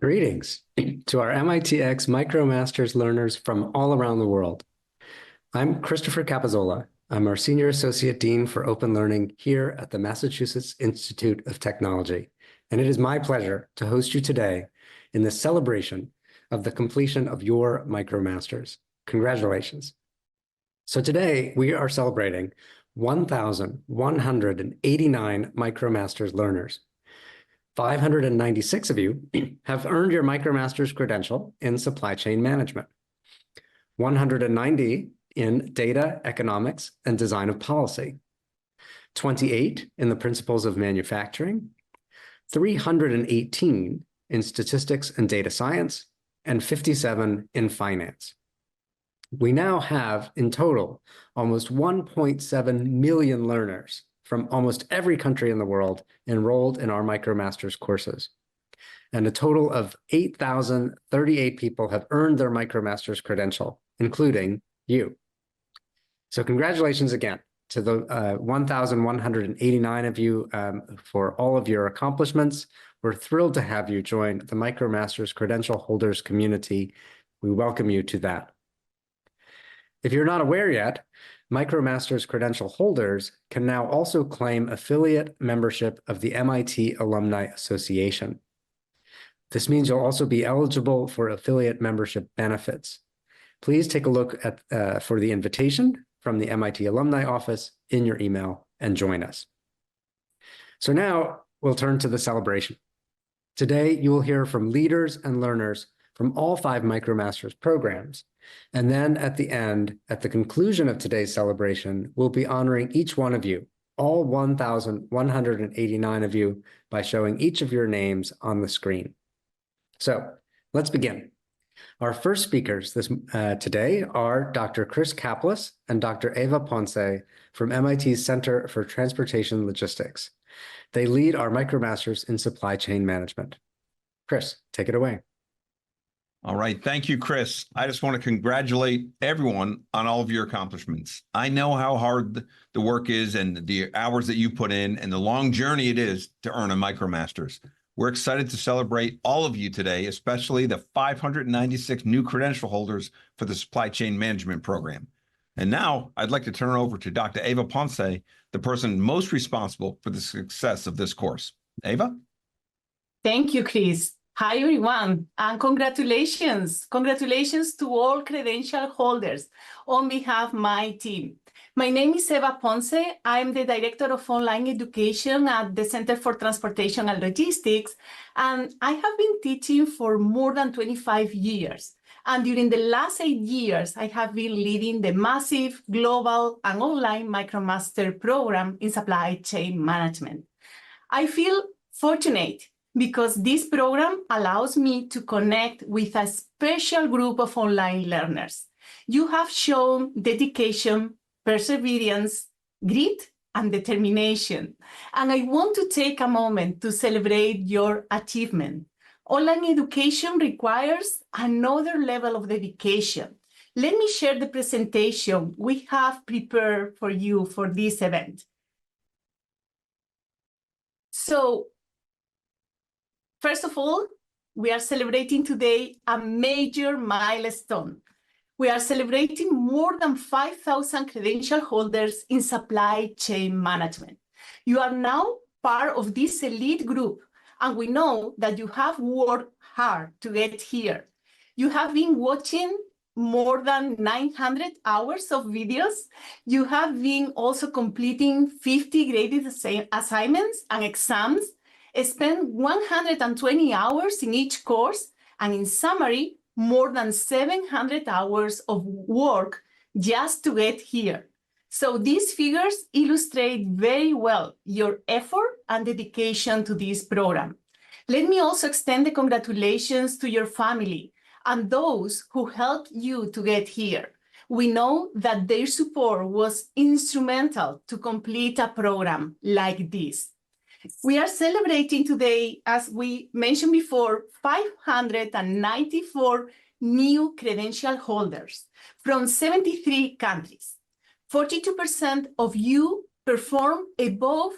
Greetings to our MITx MicroMasters learners from all around the world. I'm Christopher Capizzola. I'm our Senior Associate Dean for Open Learning here at the Massachusetts Institute of Technology, and it is my pleasure to host you today in the celebration of the completion of your MicroMasters. Congratulations. So today we are celebrating 1,189 MicroMasters learners. 596 of you have earned your MicroMasters credential in supply chain management, 190 in data, economics, and design of policy, 28 in the principles of manufacturing, 318 in statistics and data science, and 57 in finance. We now have, in total, almost 1.7 million learners from almost every country in the world enrolled in our MicroMasters courses. And a total of 8,038 people have earned their MicroMasters credential, including you. So congratulations again to the 1,189 of you for all of your accomplishments. We're thrilled to have you join the MicroMasters credential holders community. We welcome you to that. If you're not aware yet, MicroMasters credential holders can now also claim affiliate membership of the MIT Alumni Association. This means you'll also be eligible for affiliate membership benefits. Please take a look at for the invitation from the MIT Alumni Office in your email and join us. So now we'll turn to the celebration. Today, you will hear from leaders and learners from all 5 MicroMasters programs. And then at the end, at the conclusion of today's celebration, we'll be honoring each one of you, all 1,189 of you, by showing each of your names on the screen. So let's begin. Our first speakers today are Dr. Chris Kaplis and Dr. Eva Ponce from MIT's Center for Transportation Logistics. They lead our MicroMasters in Supply Chain Management. Chris, take it away. All right. Thank you, Chris. I just want to congratulate everyone on all of your accomplishments. I know how hard the work is and the hours that you put in and the long journey it is to earn a MicroMasters. We're excited to celebrate all of you today, especially the 596 new credential holders for the Supply Chain Management Program. And now I'd like to turn it over to Dr. Eva Ponce, the person most responsible for the success of this course. Eva? Thank you, Chris. Hi, everyone, and congratulations. Congratulations to all credential holders on behalf of my team. My name is Eva Ponce. I'm the Director of Online Education at the Center for Transportation and Logistics, and I have been teaching for more than 25 years. And during the last 8 years, I have been leading the massive global and online MicroMaster program in supply chain management. I feel fortunate because this program allows me to connect with a special group of online learners. You have shown dedication, perseverance, grit, and determination. And I want to take a moment to celebrate your achievement. Online education requires another level of dedication. Let me share the presentation we have prepared for you for this event. So, first of all, we are celebrating today a major milestone. We are celebrating more than 5,000 credential holders in supply chain management. You are now part of this elite group, and we know that you have worked hard to get here. You have been watching more than 900 hours of videos. You have been also completing 50 graded assignments and exams, spent 120 hours in each course, and in summary, more than 700 hours of work just to get here. So these figures illustrate very well your effort and dedication to this program. Let me also extend the congratulations to your family and those who helped you to get here. We know that their support was instrumental to complete a program like this. We are celebrating today, as we mentioned before, 594 new credential holders from 73 countries. 42% of you perform above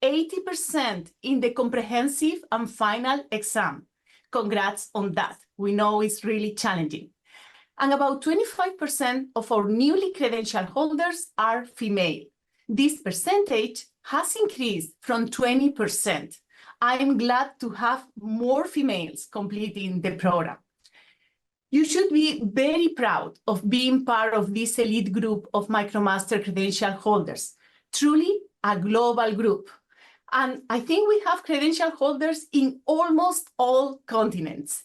80% in the comprehensive and final exam. congrats on that. We know it's really challenging. And about 25% of our newly credentialed holders are female. This percentage has increased from 20%. I'm glad to have more females completing the program. You should be very proud of being part of this elite group of MicroMaster credential holders, truly a global group. And I think we have credential holders in almost all continents.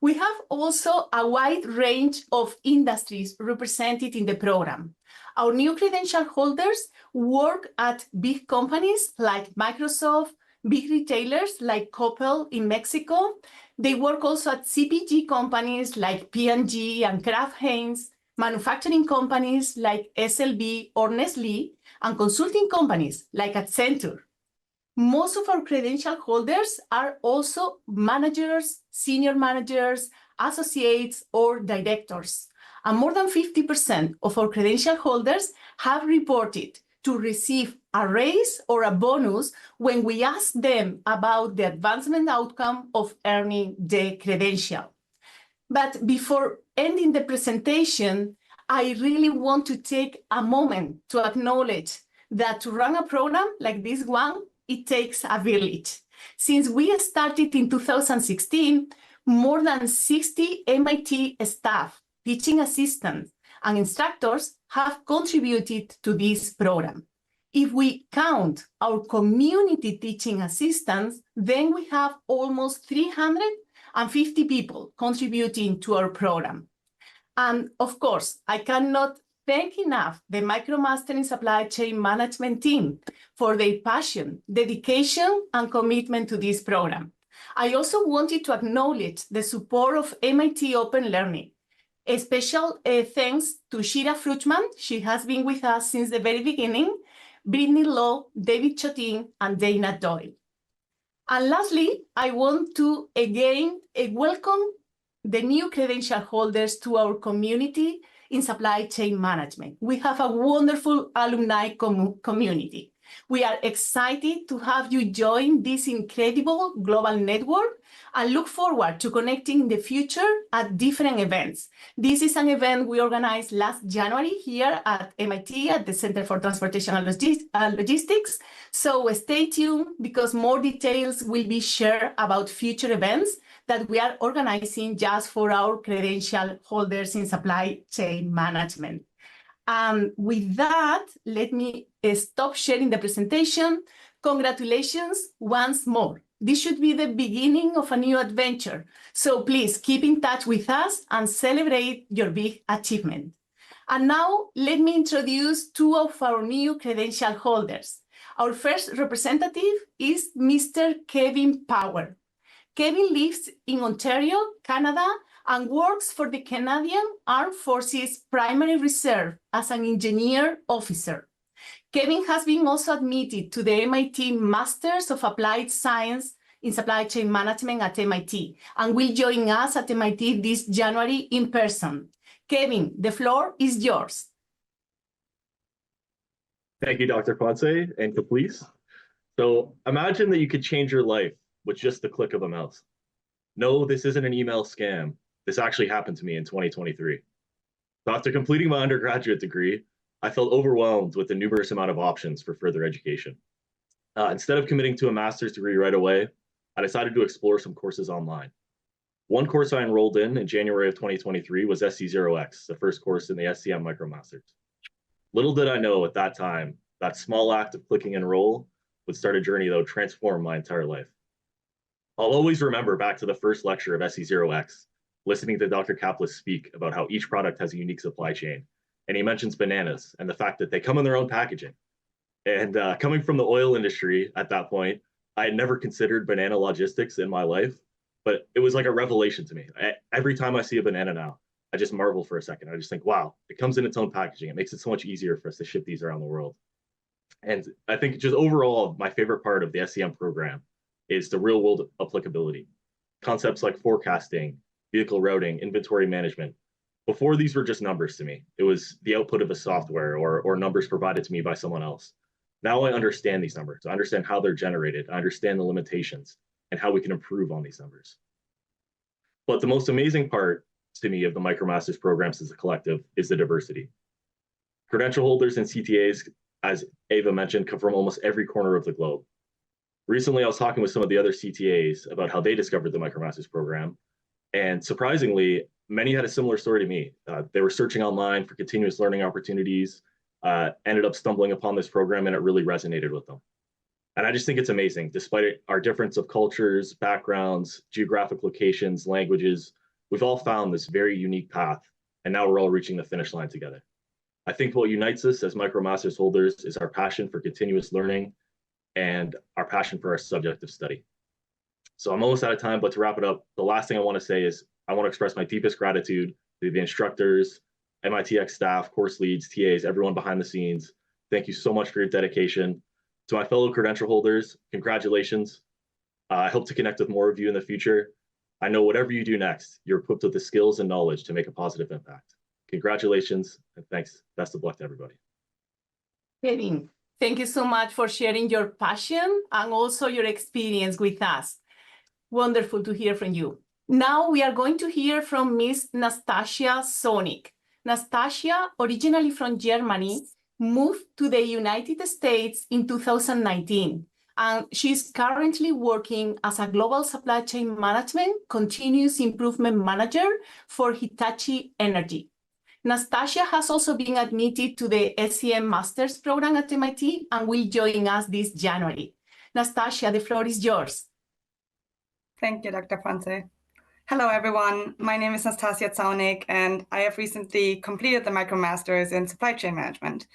We have also a wide range of industries represented in the program. Our new credential holders work at big companies like Microsoft, big retailers like Coppel in Mexico. They work also at CPG companies like P&G and Kraft Heinz, manufacturing companies like SLB or Nestlé, and consulting companies like Accenture. Most of our credential holders are also managers, senior managers, associates, or directors. And more than 50% of our credential holders have reported to receive a raise or a bonus when we ask them about the advancement outcome of earning the credential. But before ending the presentation, I really want to take a moment to acknowledge that to run a program like this one, it takes a village. Since we started in 2016, more than 60 MIT staff, teaching assistants, and instructors have contributed to this program. If we count our community teaching assistants, then we have almost 350 people contributing to our program. And of course, I cannot thank enough the MicroMaster in Supply Chain Management team for their passion, dedication, and commitment to this program. I also wanted to acknowledge the support of MIT Open Learning. A special thanks to Shira Fruchman. She has been with us since the very beginning, Brittany Law, David Chotin, and Dana Doyle. And lastly, I want to again welcome the new credential holders to our community in supply chain management. We have a wonderful alumni community. We are excited to have you join this incredible global network and look forward to connecting in the future at different events. This is an event we organized last January here at MIT at the Center for Transportation and Logistics. So stay tuned because more details will be shared about future events that we are organizing just for our credential holders in supply chain management. With that, let me stop sharing the presentation. Congratulations once more. This should be the beginning of a new adventure. So please keep in touch with us and celebrate your big achievement. And now let me introduce two of our new credential holders. Our first representative is Mr. Kevin Power. Kevin lives in Ontario, Canada, and works for the Canadian Armed Forces Primary Reserve as an engineer officer. Kevin has been also admitted to the MIT Masters of Applied Science in Supply Chain Management at MIT and will join us at MIT this January in person. Kevin, the floor is yours. Thank you, Dr. Ponce and Caplice. So imagine that you could change your life with just the click of a mouse. No, this isn't an email scam. This actually happened to me in 2023. So after completing my undergraduate degree, I felt overwhelmed with the numerous amount of options for further education. Instead of committing to a master's degree right away, I decided to explore some courses online. One course I enrolled in January of 2023 was SC0X, the first course in the SCM MicroMasters. Little did I know at that time, that small act of clicking enroll would start a journey that would transform my entire life. I'll always remember back to the first lecture of SC0X, listening to Dr. Caplice speak about how each product has a unique supply chain. And he mentions bananas and the fact that they come in their own packaging. And coming from the oil industry at that point, I had never considered banana logistics in my life, but it was like a revelation to me. Every time I see a banana now, I just marvel for a second. I just think, wow, it comes in its own packaging. It makes it so much easier for us to ship these around the world. And I think just overall, my favorite part of the SCM program is the real world applicability. Concepts like forecasting, vehicle routing, inventory management. Before, these were just numbers to me. It was the output of a software or numbers provided to me by someone else. Now I understand these numbers. I understand how they're generated. I understand the limitations and how we can improve on these numbers. But the most amazing part to me of the MicroMasters programs as a collective is the diversity. Credential holders and CTAs, as Ava mentioned, come from almost every corner of the globe. Recently, I was talking with some of the other CTAs about how they discovered the MicroMasters program. And surprisingly, many had a similar story to me. They were searching online for continuous learning opportunities, ended up stumbling upon this program, and it really resonated with them. And I just think it's amazing. Despite our difference of cultures, backgrounds, geographic locations, languages, we've all found this very unique path, and now we're all reaching the finish line together. I think what unites us as MicroMasters holders is our passion for continuous learning and our passion for our subject of study. So I'm almost out of time, but to wrap it up, the last thing I want to say is I want to express my deepest gratitude to the instructors, MITx staff, course leads, TAs, everyone behind the scenes. Thank you so much for your dedication. To my fellow credential holders, congratulations. I hope to connect with more of you in the future. I know whatever you do next, you're equipped with the skills and knowledge to make a positive impact. Congratulations and thanks. Best of luck to everybody. Kevin, thank you so much for sharing your passion and also your experience with us. Wonderful to hear from you. Now we are going to hear from Miss Nastasia Sonic. Nastasia, originally from Germany, moved to the United States in 2019, and she's currently working as a global supply chain management continuous improvement manager for Hitachi Energy. Nastasia has also been admitted to the SCM Masters program at MIT and will join us this January. Nastasia, the floor is yours. Thank you, Dr. Ponce. Hello, everyone. My name is Nastasia Sonic, and I have recently completed the MicroMasters in Supply Chain Management.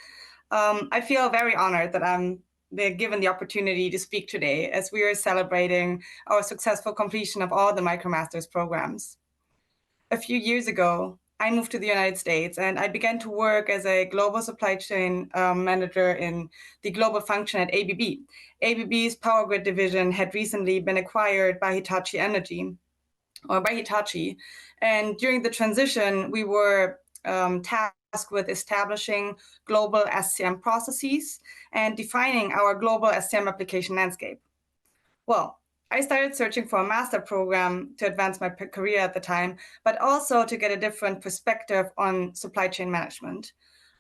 I feel very honored that I'm given the opportunity to speak today as we are celebrating our successful completion of all the MicroMasters programs. A few years ago, I moved to the United States and I began to work as a global supply chain manager in the global function at ABB. ABB's power grid division had recently been acquired by Hitachi Energy, or by Hitachi. And during the transition, we were tasked with establishing global SCM processes and defining our global SCM application landscape. Well, I started searching for a master program to advance my career at the time, but also to get a different perspective on supply chain management.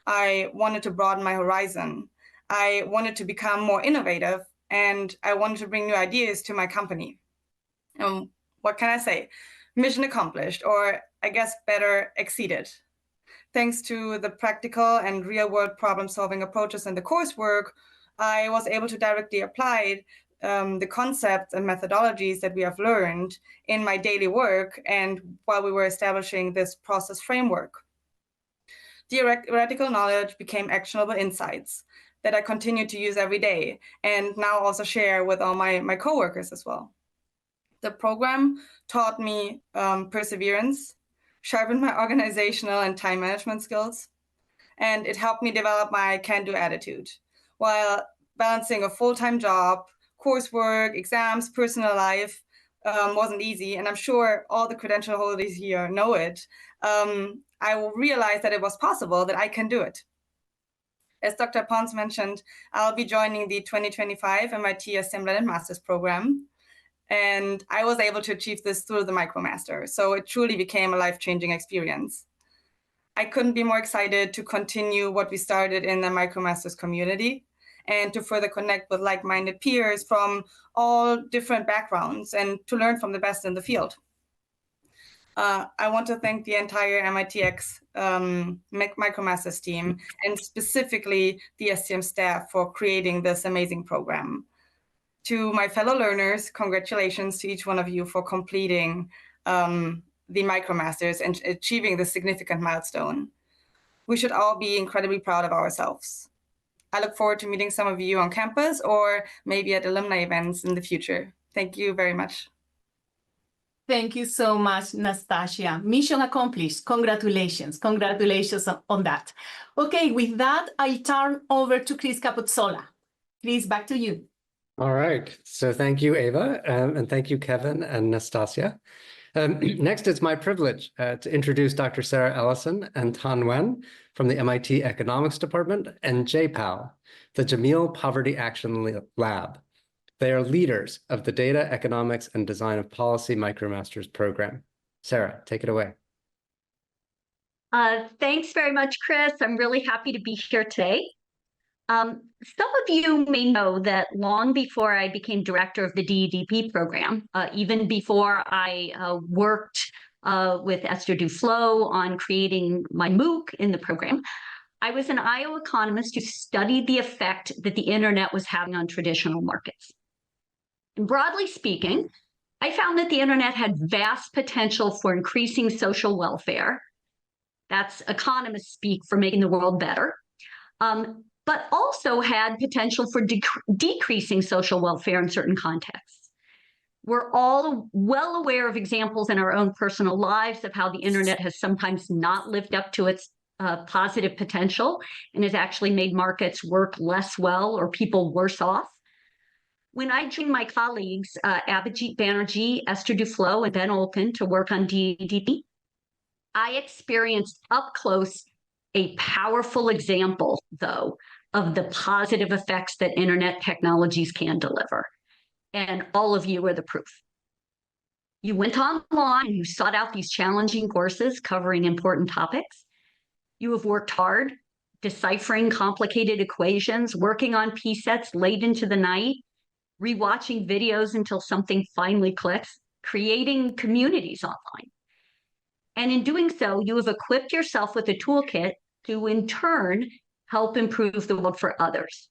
I wanted to broaden my horizon. I wanted to become more innovative, and I wanted to bring new ideas to my company. What can I say? Mission accomplished, or I guess better, exceeded. Thanks to the practical and real-world problem-solving approaches in the coursework, I was able to directly apply the concepts and methodologies that we have learned in my daily work and while we were establishing this process framework. Theoretical knowledge became actionable insights that I continue to use every day and now also share with all my coworkers as well. The program taught me perseverance, sharpened my organizational and time management skills, and it helped me develop my can-do attitude while balancing a full-time job, coursework, exams, personal life wasn't easy, and I'm sure all the credential holders here know it. I realized that it was possible, that I can do it. As Dr. Pons mentioned, I'll be joining the 2025 MIT SCM Blended Masters program, and I was able to achieve this through the MicroMaster, so it truly became a life-changing experience. I couldn't be more excited to continue what we started in the MicroMasters community and to further connect with like-minded peers from all different backgrounds and to learn from the best in the field. I want to thank the entire MITx MicroMasters team and specifically the SCM staff for creating this amazing program. To my fellow learners, congratulations to each one of you for completing the MicroMasters and achieving this significant milestone. We should all be incredibly proud of ourselves. I look forward to meeting some of you on campus or maybe at alumni events in the future. Thank you very much. Thank you so much, Nastasia. Mission accomplished. Congratulations. Congratulations on that. Okay, with that, I turn over to Chris Capuzzola. Chris, back to you. All right. So thank you, Ava, and thank you, Kevin and Nastasia. Next, it's my privilege to introduce Dr. Sarah Ellison and Tan Nguyen from the MIT Economics Department and JPAL, the Jameel Poverty Action Lab. They are leaders of the Data Economics and Design of Policy MicroMasters program. Sarah, take it away. Thanks very much, Chris. I'm really happy to be here today. Some of you may know that long before I became director of the DEDP program, even before I worked with Esther Duflo on creating my MOOC in the program, I was an IO economist who studied the effect that the internet was having on traditional markets. And broadly speaking, I found that the internet had vast potential for increasing social welfare. That's economists speak for making the world better. But also had potential for decreasing social welfare in certain contexts. We're all well aware of examples in our own personal lives of how the internet has sometimes not lived up to its positive potential and has actually made markets work less well or people worse off. When I joined my colleagues, Abhijit Banerjee, Esther Duflo, and Ben Olken to work on DEDP, I experienced up close a powerful example, though, of the positive effects that internet technologies can deliver. And all of you are the proof. You went online and you sought out these challenging courses covering important topics. You have worked hard, deciphering complicated equations, working on P-sets late into the night, rewatching videos until something finally clicks, creating communities online. And in doing so, you have equipped yourself with a toolkit to, in turn, help improve the world for others.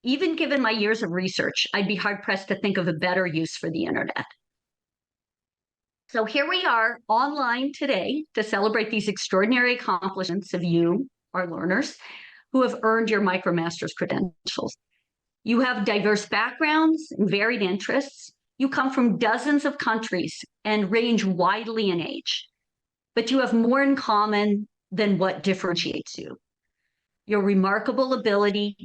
Even given my years of research, I'd be hard-pressed to think of a better use for the internet. So here we are online today to celebrate these extraordinary accomplishments of you, our learners, who have earned your MicroMasters credentials. You have diverse backgrounds and varied interests. You come from dozens of countries and range widely in age, but you have more in common than what differentiates you. Your remarkable ability,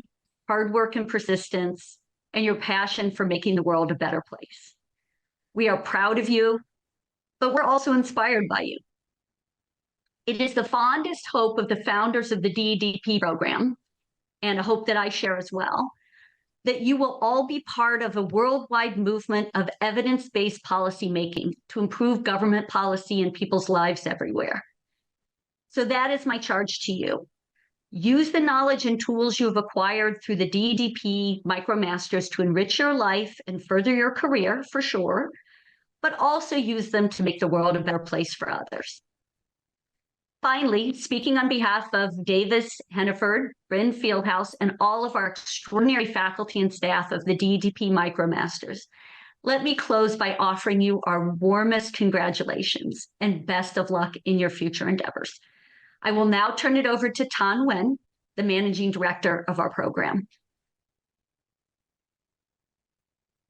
hard work and persistence, and your passion for making the world a better place. We are proud of you, but we're also inspired by you. It is the fondest hope of the founders of the DEDP program, and a hope that I share as well, that you will all be part of a worldwide movement of evidence-based policymaking to improve government policy in people's lives everywhere. So that is my charge to you. Use the knowledge and tools you have acquired through the DEDP MicroMasters to enrich your life and further your career, for sure, but also use them to make the world a better place for others. Finally, speaking on behalf of Davis, Henneford, Bryn Fieldhouse, and all of our extraordinary faculty and staff of the DEDP MicroMasters, let me close by offering you our warmest congratulations and best of luck in your future endeavors. I will now turn it over to Tan Nguyen, the managing director of our program.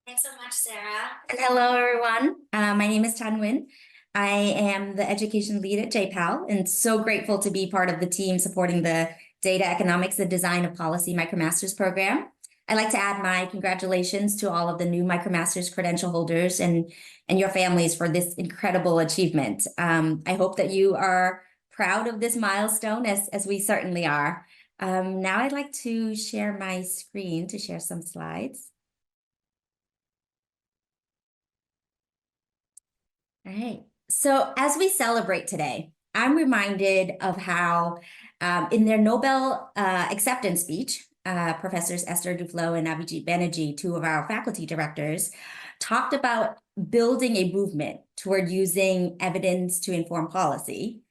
Thanks so much, Sarah. And hello, everyone. My name is Tan Nguyen. I am the education lead at JPAL and so grateful to be part of the team supporting the Data Economics and Design of Policy MicroMasters program. I'd like to add my congratulations to all of the new MicroMasters credential holders and your families for this incredible achievement. I hope that you are proud of this milestone, as we certainly are. Now I'd like to share my screen to share some slides. All right. So as we celebrate today, I'm reminded of how in their Nobel acceptance speech, Professors Esther Duflo and Abhijit Banerjee, two of our faculty directors, talked about building a movement toward using evidence to inform policy.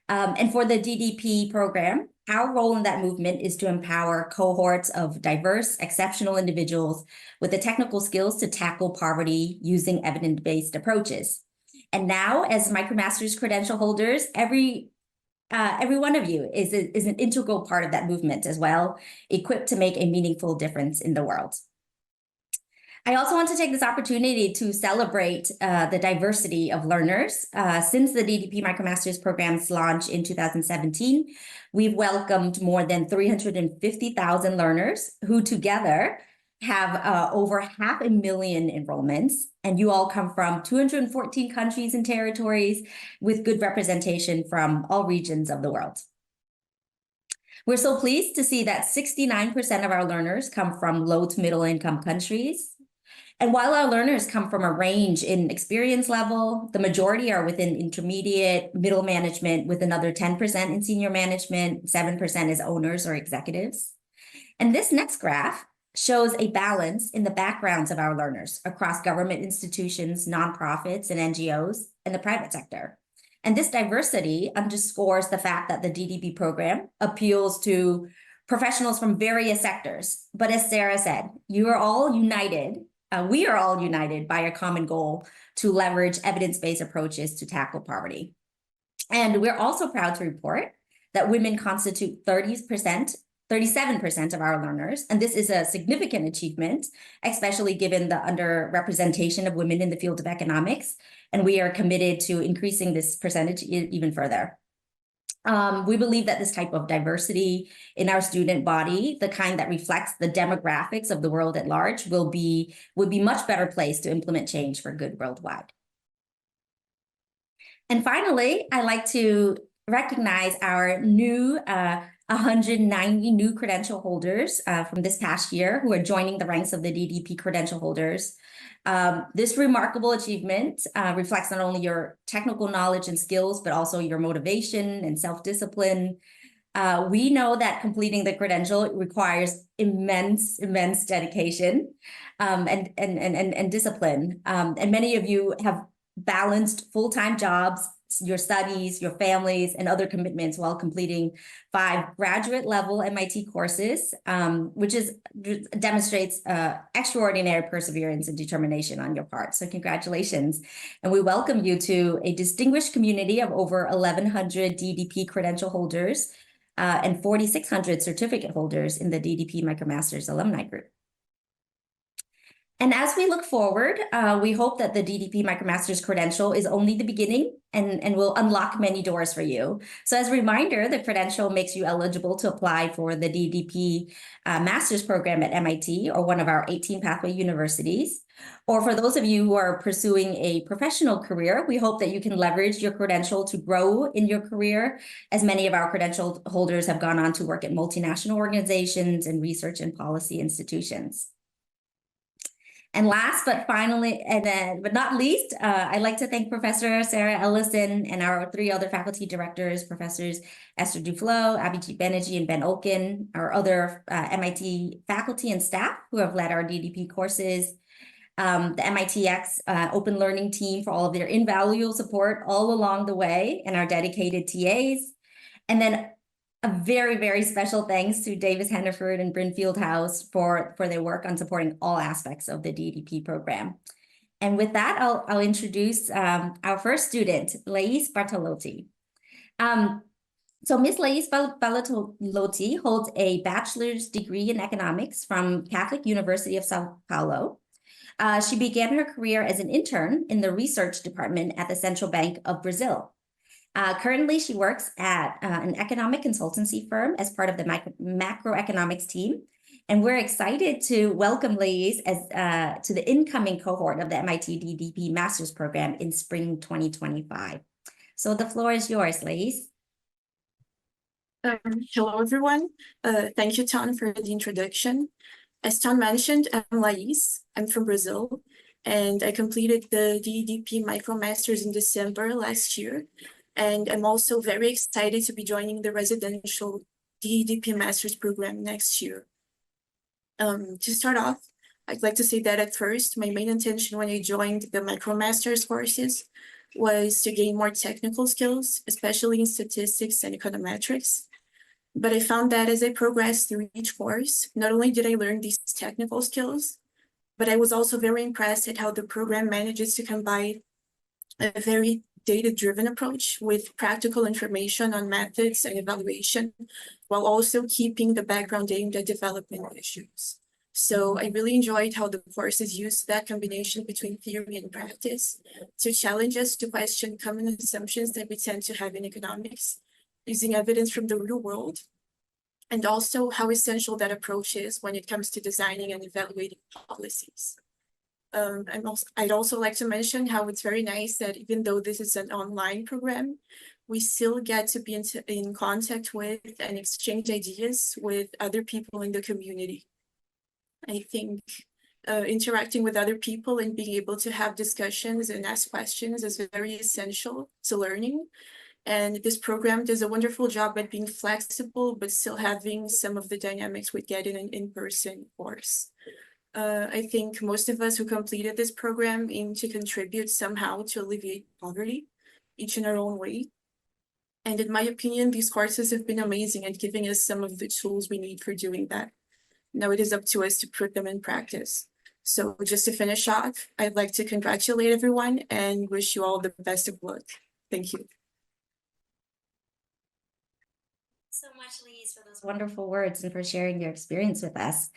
And for the DEDP program, our role in that movement is to empower cohorts of diverse, exceptional individuals with the technical skills to tackle poverty using evidence-based approaches. And now, as MicroMasters credential holders, every one of you is an integral part of that movement as well, equipped to make a meaningful difference in the world. I also want to take this opportunity to celebrate the diversity of learners. Since the DEDP MicroMasters program's launch in 2017, we've welcomed more than 350,000 learners who together have over 500,000 enrollments, and you all come from 214 countries and territories with good representation from all regions of the world. We're so pleased to see that 69% of our learners come from low to middle income countries, And while our learners come from a range in experience level, the majority are within intermediate, middle management, with another 10% in senior management, 7% as owners or executives. And this next graph shows a balance in the backgrounds of our learners across government institutions, nonprofits, and NGOs, and the private sector. And this diversity underscores the fact that the DDP program appeals to professionals from various sectors. But as Sarah said, you are all united. We are all united by a common goal to leverage evidence-based approaches to tackle poverty. And we're also proud to report that women constitute 37% of our learners, and this is a significant achievement, especially given the underrepresentation of women in the field of economics, and we are committed to increasing this percentage even further. We believe that this type of diversity in our student body, the kind that reflects the demographics of the world at large, would be much better placed to implement change for good worldwide. And finally, I'd like to recognize our new 190 new credential holders from this past year who are joining the ranks of the DDP credential holders. This remarkable achievement reflects not only your technical knowledge and skills, but also your motivation and self-discipline. We know that completing the credential requires immense dedication and discipline. And many of you have balanced full-time jobs, your studies, your families, and other commitments while completing 5 graduate-level MIT courses, which demonstrates extraordinary perseverance and determination on your part. So congratulations. And we welcome you to a distinguished community of over 1,100 DDP credential holders and 4,600 certificate holders in the DDP MicroMasters alumni group. And as we look forward, we hope that the DDP MicroMasters credential is only the beginning and will unlock many doors for you. So as a reminder, the credential makes you eligible to apply for the DDP master's program at MIT or one of our 18 pathway universities. Or for those of you who are pursuing a professional career, we hope that you can leverage your credential to grow in your career, as many of our credential holders have gone on to work at multinational organizations and research and policy institutions. And last but not least, I'd like to thank Professor Sarah Ellison and our 3 other faculty directors, Professors Esther Duflo, Abhijit Banerjee, and Ben Olkin, our other MIT faculty and staff who have led our DDP courses, the MITx Open Learning team for all of their invaluable support all along the way, and our dedicated TAs. And then a very special thanks to Davis Hannaford and Bryn Fieldhouse for their work on supporting all aspects of the DDP program. And with that, I'll introduce our first student, Luise Bartolotti. So Ms. Luise Baloi holds a bachelor's degree in economics from Catholic University of Sao Paulo. She began her career as an intern in the research department at the Central Bank of Brazil. Currently, she works at an economic consultancy firm as part of the macroeconomics team. And we're excited to welcome Luise to the incoming cohort of the MIT DDP Master's Program in spring 2025. So the floor is yours, Luise. Hello, everyone. Thank you, Tan, for the introduction. As Tan mentioned, I'm Luise. I'm from Brazil, and I completed the DEDP MicroMasters in December last year. And I'm also very excited to be joining the residential DEDP Master's Program next year. To start off, I'd like to say that at first, my main intention when I joined the MicroMasters courses was to gain more technical skills, especially in statistics and econometrics. But I found that as I progressed through each course, not only did I learn these technical skills, but I was also very impressed at how the program manages to combine a very data-driven approach with practical information on methods and evaluation, while also keeping the background aimed at development issues. So I really enjoyed how the courses used that combination between theory and practice to challenge us to question common assumptions that we tend to have in economics, using evidence from the real world, and also how essential that approach is when it comes to designing and evaluating policies. I'd also like to mention how it's very nice that even though this is an online program, we still get to be in contact with and exchange ideas with other people in the community. I think interacting with other people and being able to have discussions and ask questions is very essential to learning. And this program does a wonderful job at being flexible, but still having some of the dynamics we get in an in-person course. I think most of us who completed this program aim to contribute somehow to alleviate poverty, each in our own way. And in my opinion, these courses have been amazing at giving us some of the tools we need for doing that. Now it is up to us to put them in practice. So just to finish off, I'd like to congratulate everyone and wish you all the best of luck. Thank you. So much, Luise, for those wonderful words and for sharing your experience with us.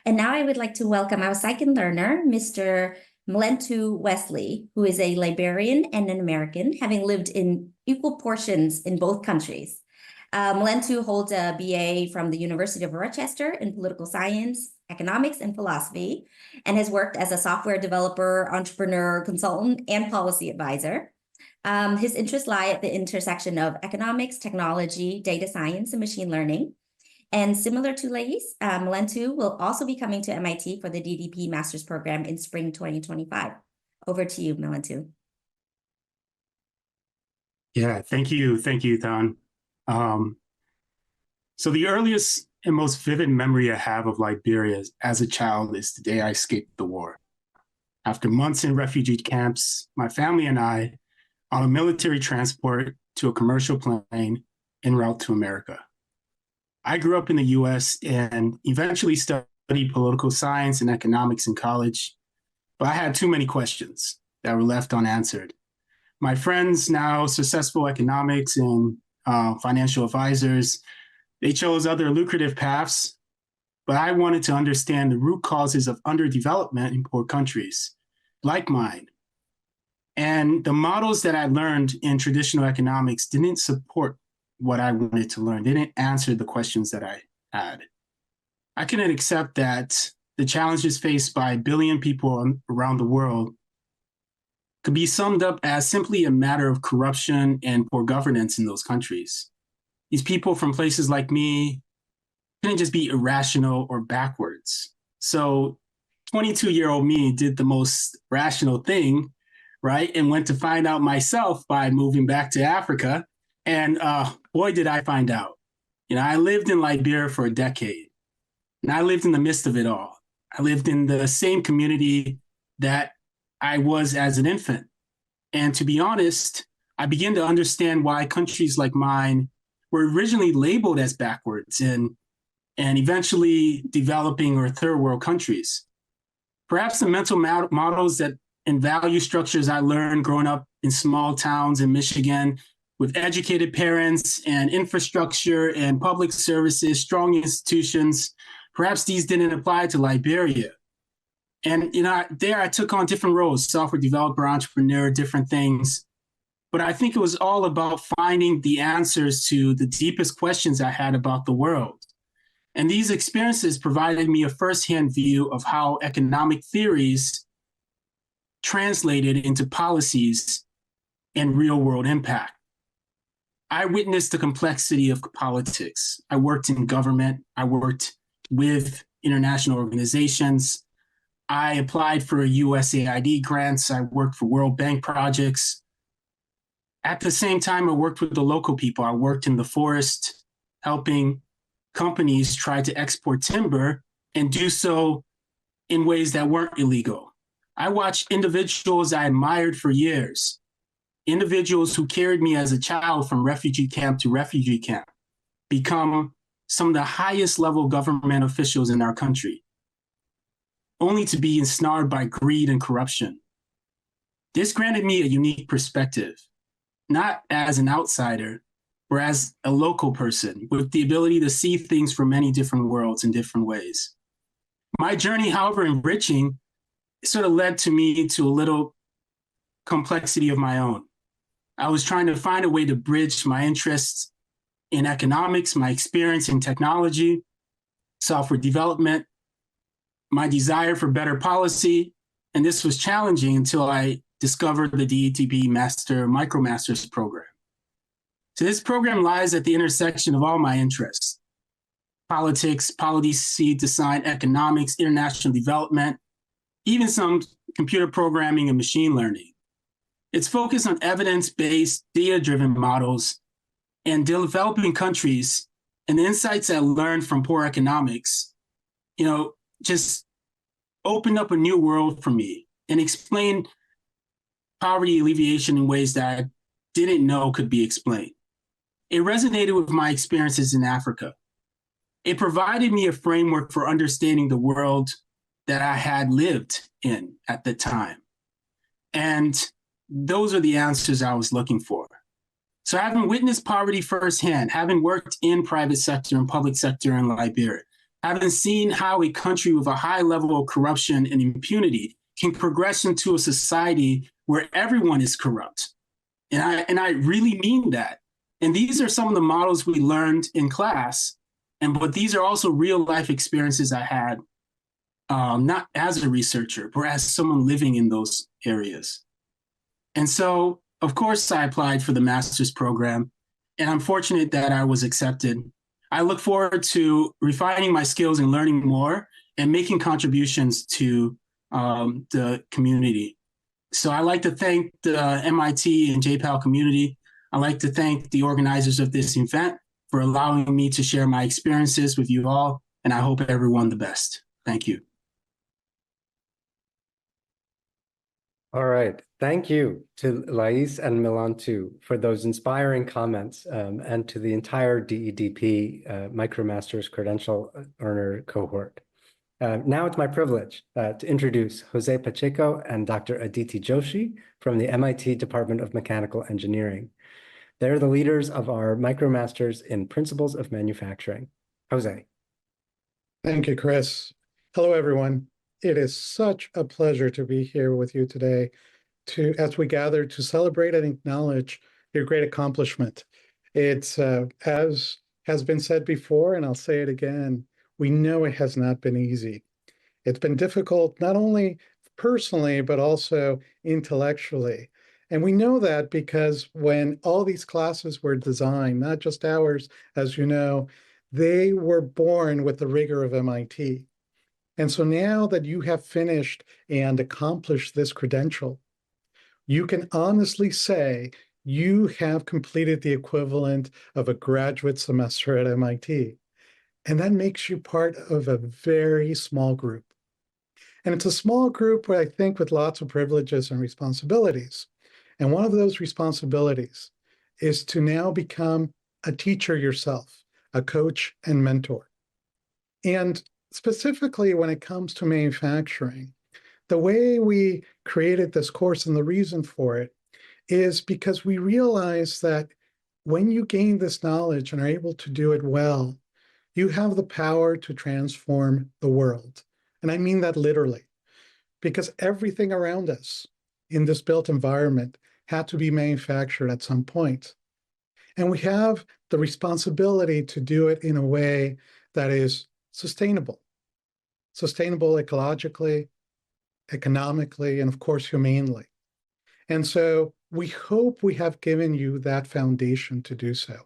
And now I would like to welcome our second learner, Mr. Mentu Wesley, who is a Liberian and an American, having lived in equal portions in both countries. Mentu holds a BA from the University of Rochester in political science, economics, and philosophy, and has worked as a software developer, entrepreneur, consultant, and policy advisor. His interests lie at the intersection of economics, technology, data science, and machine learning. And similar to Luise, Mentu will also be coming to MIT for the DEDP Master's Program in spring 2025. Over to you, Mentu. Yeah, thank you, Tan. So the earliest and most vivid memory I have of Liberia as a child is the day I escaped the war. After months in refugee camps, my family and I, on a military transport to a commercial plane en route to America. I grew up in the US and eventually studied political science and economics in college, but I had too many questions that were left unanswered. My friends, now successful economics and financial advisors, they chose other lucrative paths, but I wanted to understand the root causes of underdevelopment in poor countries like mine. And the models that I learned in traditional economics didn't support what I wanted to learn. They didn't answer the questions that I had. I couldn't accept that the challenges faced by a billion people around the world could be summed up as simply a matter of corruption and poor governance in those countries. These people from places like me couldn't just be irrational or backwards. So 22-year-old me did the most rational thing, right? And went to find out myself by moving back to Africa. And boy, did I find out. I lived in Liberia for a decade, and I lived in the midst of it all. I lived in the same community that I was as an infant. And to be honest, I began to understand why countries like mine were originally labeled as backwards and eventually developing or third world countries. Perhaps the mental models and value structures I learned growing up in small towns in Michigan with educated parents and infrastructure and public services, strong institutions, perhaps these didn't apply to Liberia. And there I took on different roles, software developer, entrepreneur, different things. But I think it was all about finding the answers to the deepest questions I had about the world. And these experiences provided me a firsthand view of how economic theories translated into policies and real-world impact. I witnessed the complexity of politics. I worked in government. I worked with international organizations. I applied for USAID grants. I worked for World Bank projects. At the same time, I worked with the local people. I worked in the forest, helping companies try to export timber and do so in ways that weren't illegal. I watched individuals I admired for years, individuals who carried me as a child from refugee camp to refugee camp, become some of the highest level government officials in our country, only to be ensnared by greed and corruption. This granted me a unique perspective, not as an outsider, or as a local person with the ability to see things from many different worlds in different ways. My journey, however enriching, sort of led to me to a little complexity of my own. I was trying to find a way to bridge my interests in economics, my experience in technology, software development, my desire for better policy, and this was challenging until I discovered the DEDP MicroMasters program. So this program lies at the intersection of all my interests: politics, policy design, economics, international development, even some computer programming and machine learning. It's focused on evidence-based, data-driven models and developing countries and the insights I learned from poor economics, just opened up a new world for me and explained poverty alleviation in ways that I didn't know could be explained. It resonated with my experiences in Africa. It provided me a framework for understanding the world that I had lived in at the time. And those are the answers I was looking for. So having witnessed poverty firsthand, having worked in private sector and public sector in Liberia, having seen how a country with a high level of corruption and impunity can progress into a society where everyone is corrupt. And I really mean that. And these are some of the models we learned in class, but these are also real life experiences I had, not as a researcher, but as someone living in those areas. And so, of course, I applied for the master's program, and I'm fortunate that I was accepted. I look forward to refining my skills and learning more and making contributions to the community. So I'd like to thank the MIT and JPAL community. I'd like to thank the organizers of this event for allowing me to share my experiences with you all, and I hope everyone the best. Thank you. All right. Thank you to Luise and Mentu for those inspiring comments, and to the entire DEDP MicroMasters credential earner cohort. Now it's my privilege to introduce Jose Pacheco and Dr. Aditi Joshi from the MIT Department of Mechanical Engineering. They're the leaders of our MicroMasters in Principles of Manufacturing. Jose. Thank you, Chris. Hello, everyone. It is such a pleasure to be here with you today as we gather to celebrate and acknowledge your great accomplishment. It's, as has been said before, and I'll say it again, we know it has not been easy. It's been difficult, not only personally, but also intellectually. And we know that because when all these classes were designed, not just ours, as you know, they were born with the rigor of MIT. And so now that you have finished and accomplished this credential, you can honestly say you have completed the equivalent of a graduate semester at MIT. And that makes you part of a very small group. And it's a small group, I think, with lots of privileges and responsibilities. And one of those responsibilities is to now become a teacher yourself, a coach and mentor. And specifically when it comes to manufacturing, the way we created this course and the reason for it is because we realize that when you gain this knowledge and are able to do it well, you have the power to transform the world. And I mean that literally, because everything around us in this built environment had to be manufactured at some point. And we have the responsibility to do it in a way that is sustainable ecologically, economically, and of course, humanely. And so we hope we have given you that foundation to do so.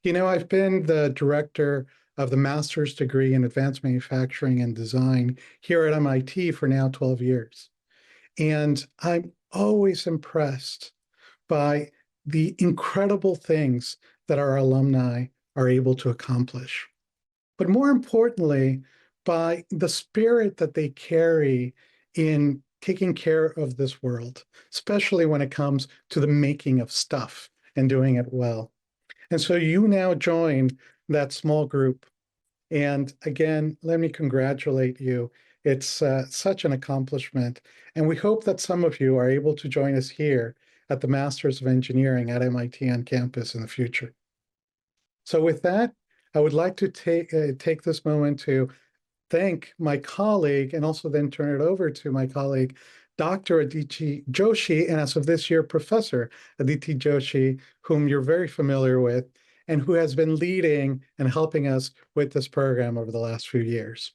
You know, I've been the director of the master's degree in advanced manufacturing and design here at MIT for now 12 years. And I'm always impressed by the incredible things that our alumni are able to accomplish. But more importantly, by the spirit that they carry in taking care of this world, especially when it comes to the making of stuff and doing it well. And so you now join that small group. And again, let me congratulate you. It's such an accomplishment. And we hope that some of you are able to join us here at the Masters of Engineering at MIT on campus in the future. So with that, I would like to take this moment to thank my colleague and also then turn it over to my colleague, Dr. Aditi Joshi, and as of this year, Professor Aditi Joshi, whom you're very familiar with, and who has been leading and helping us with this program over the last few years.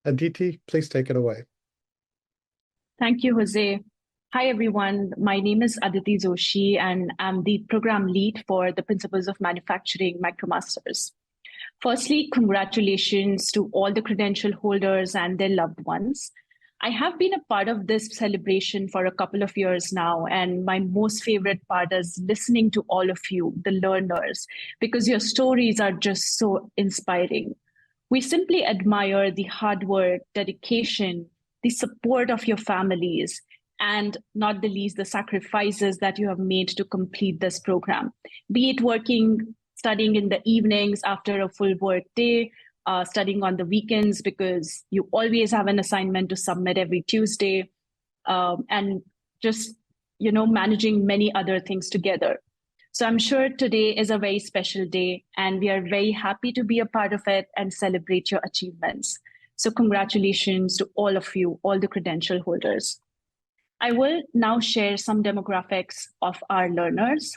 Aditi, please take it away. Thank you, Jose. Hi, everyone. My name is Aditi Joshi, and I'm the program lead for the Principles of Manufacturing MicroMasters. Firstly, congratulations to all the credential holders and their loved ones. I have been a part of this celebration for a couple of years now, and my most favorite part is listening to all of you, the learners, because your stories are just so inspiring. We simply admire the hard work, dedication, the support of your families, and not the least, the sacrifices that you have made to complete this program, be it working, studying in the evenings after a full work day, studying on the weekends because you always have an assignment to submit every Tuesday, and just, managing many other things together. So I'm sure today is a very special day, and we are very happy to be a part of it and celebrate your achievements. So congratulations to all of you, all the credential holders. I will now share some demographics of our learners.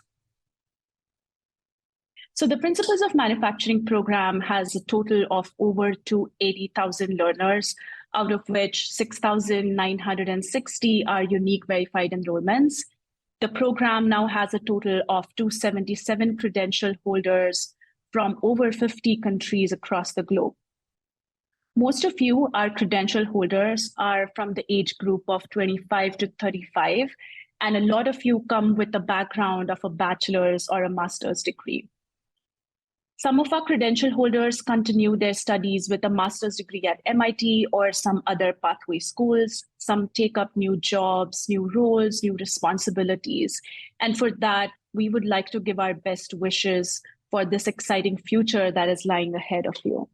So the Principles of Manufacturing program has a total of over 280,000 learners, out of which 6,960 are unique verified enrollments. The program now has a total of 277 credential holders from over 50 countries across the globe. Most of you, our credential holders, are from the age group of 25 to 35, and a lot of you come with a background of a bachelor's or a master's degree. Some of our credential holders continue their studies with a master's degree at MIT or some other pathway schools. Some take up new jobs, new roles, new responsibilities. And for that, we would like to give our best wishes for this exciting future that is lying ahead of you.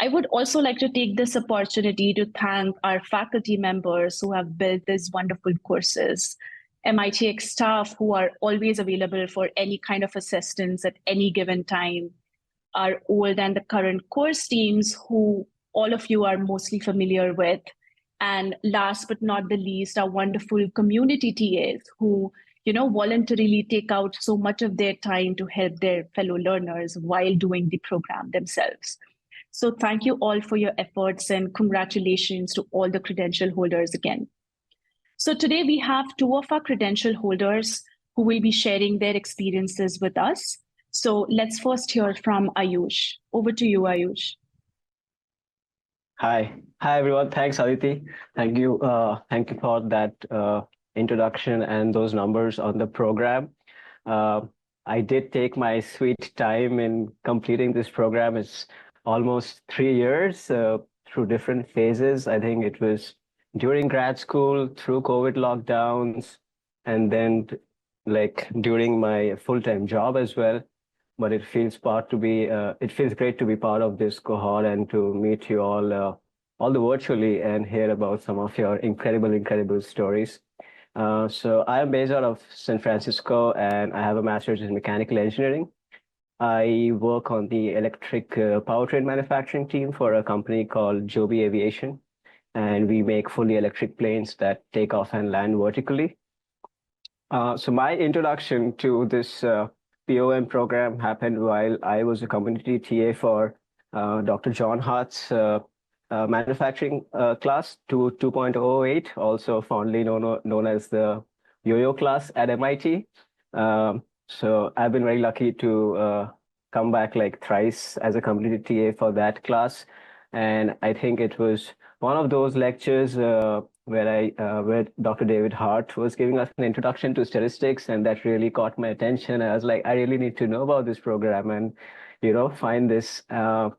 I would also like to take this opportunity to thank our faculty members who have built these wonderful courses, MITx staff who are always available for any kind of assistance at any given time, our old and the current course teams who all of you are mostly familiar with, and last but not the least, our wonderful community TAs who voluntarily take out so much of their time to help their fellow learners while doing the program themselves. So thank you all for your efforts, and congratulations to all the credential holders again. So today we have two of our credential holders who will be sharing their experiences with us. So let's first hear from Aayush. Over to you, Aayush. Hi everyone. Thanks, Aditi. Thank you for that introduction and those numbers on the program. I did take my sweet time in completing this program. It's almost 3 years through different phases. I think it was during grad school, through COVID lockdowns, and then during my full-time job as well. But it feels great to be part of this cohort and to meet you all virtually and hear about some of your incredible stories. So I am based out of San Francisco, and I have a master's in mechanical engineering. I work on the electric powertrain manufacturing team for a company called Joby Aviation, and we make fully electric planes that take off and land vertically. So my introduction to this PoM program happened while I was a community TA for Dr. John Hart's manufacturing class 2.08, also fondly known as the yo-yo class at MIT. So I've been very lucky to come back thrice as a community TA for that class. And I think it was one of those lectures where Dr. David Hart was giving us an introduction to statistics, and that really caught my attention. I was like, I really need to know about this program and, find this. And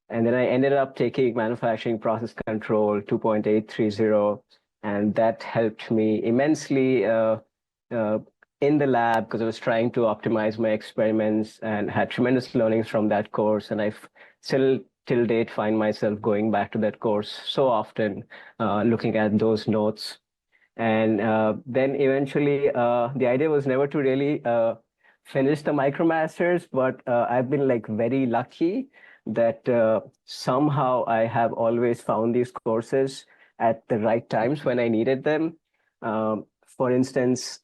then I ended up taking manufacturing process control 2.830, and that helped me immensely in the lab because I was trying to optimize my experiments and had tremendous learnings from that course. And I've still till date find myself going back to that course so often, looking at those notes. And then eventually the idea was never to really finish the MicroMasters, but I've been very lucky that somehow I have always found these courses at the right times when I needed them. For instance,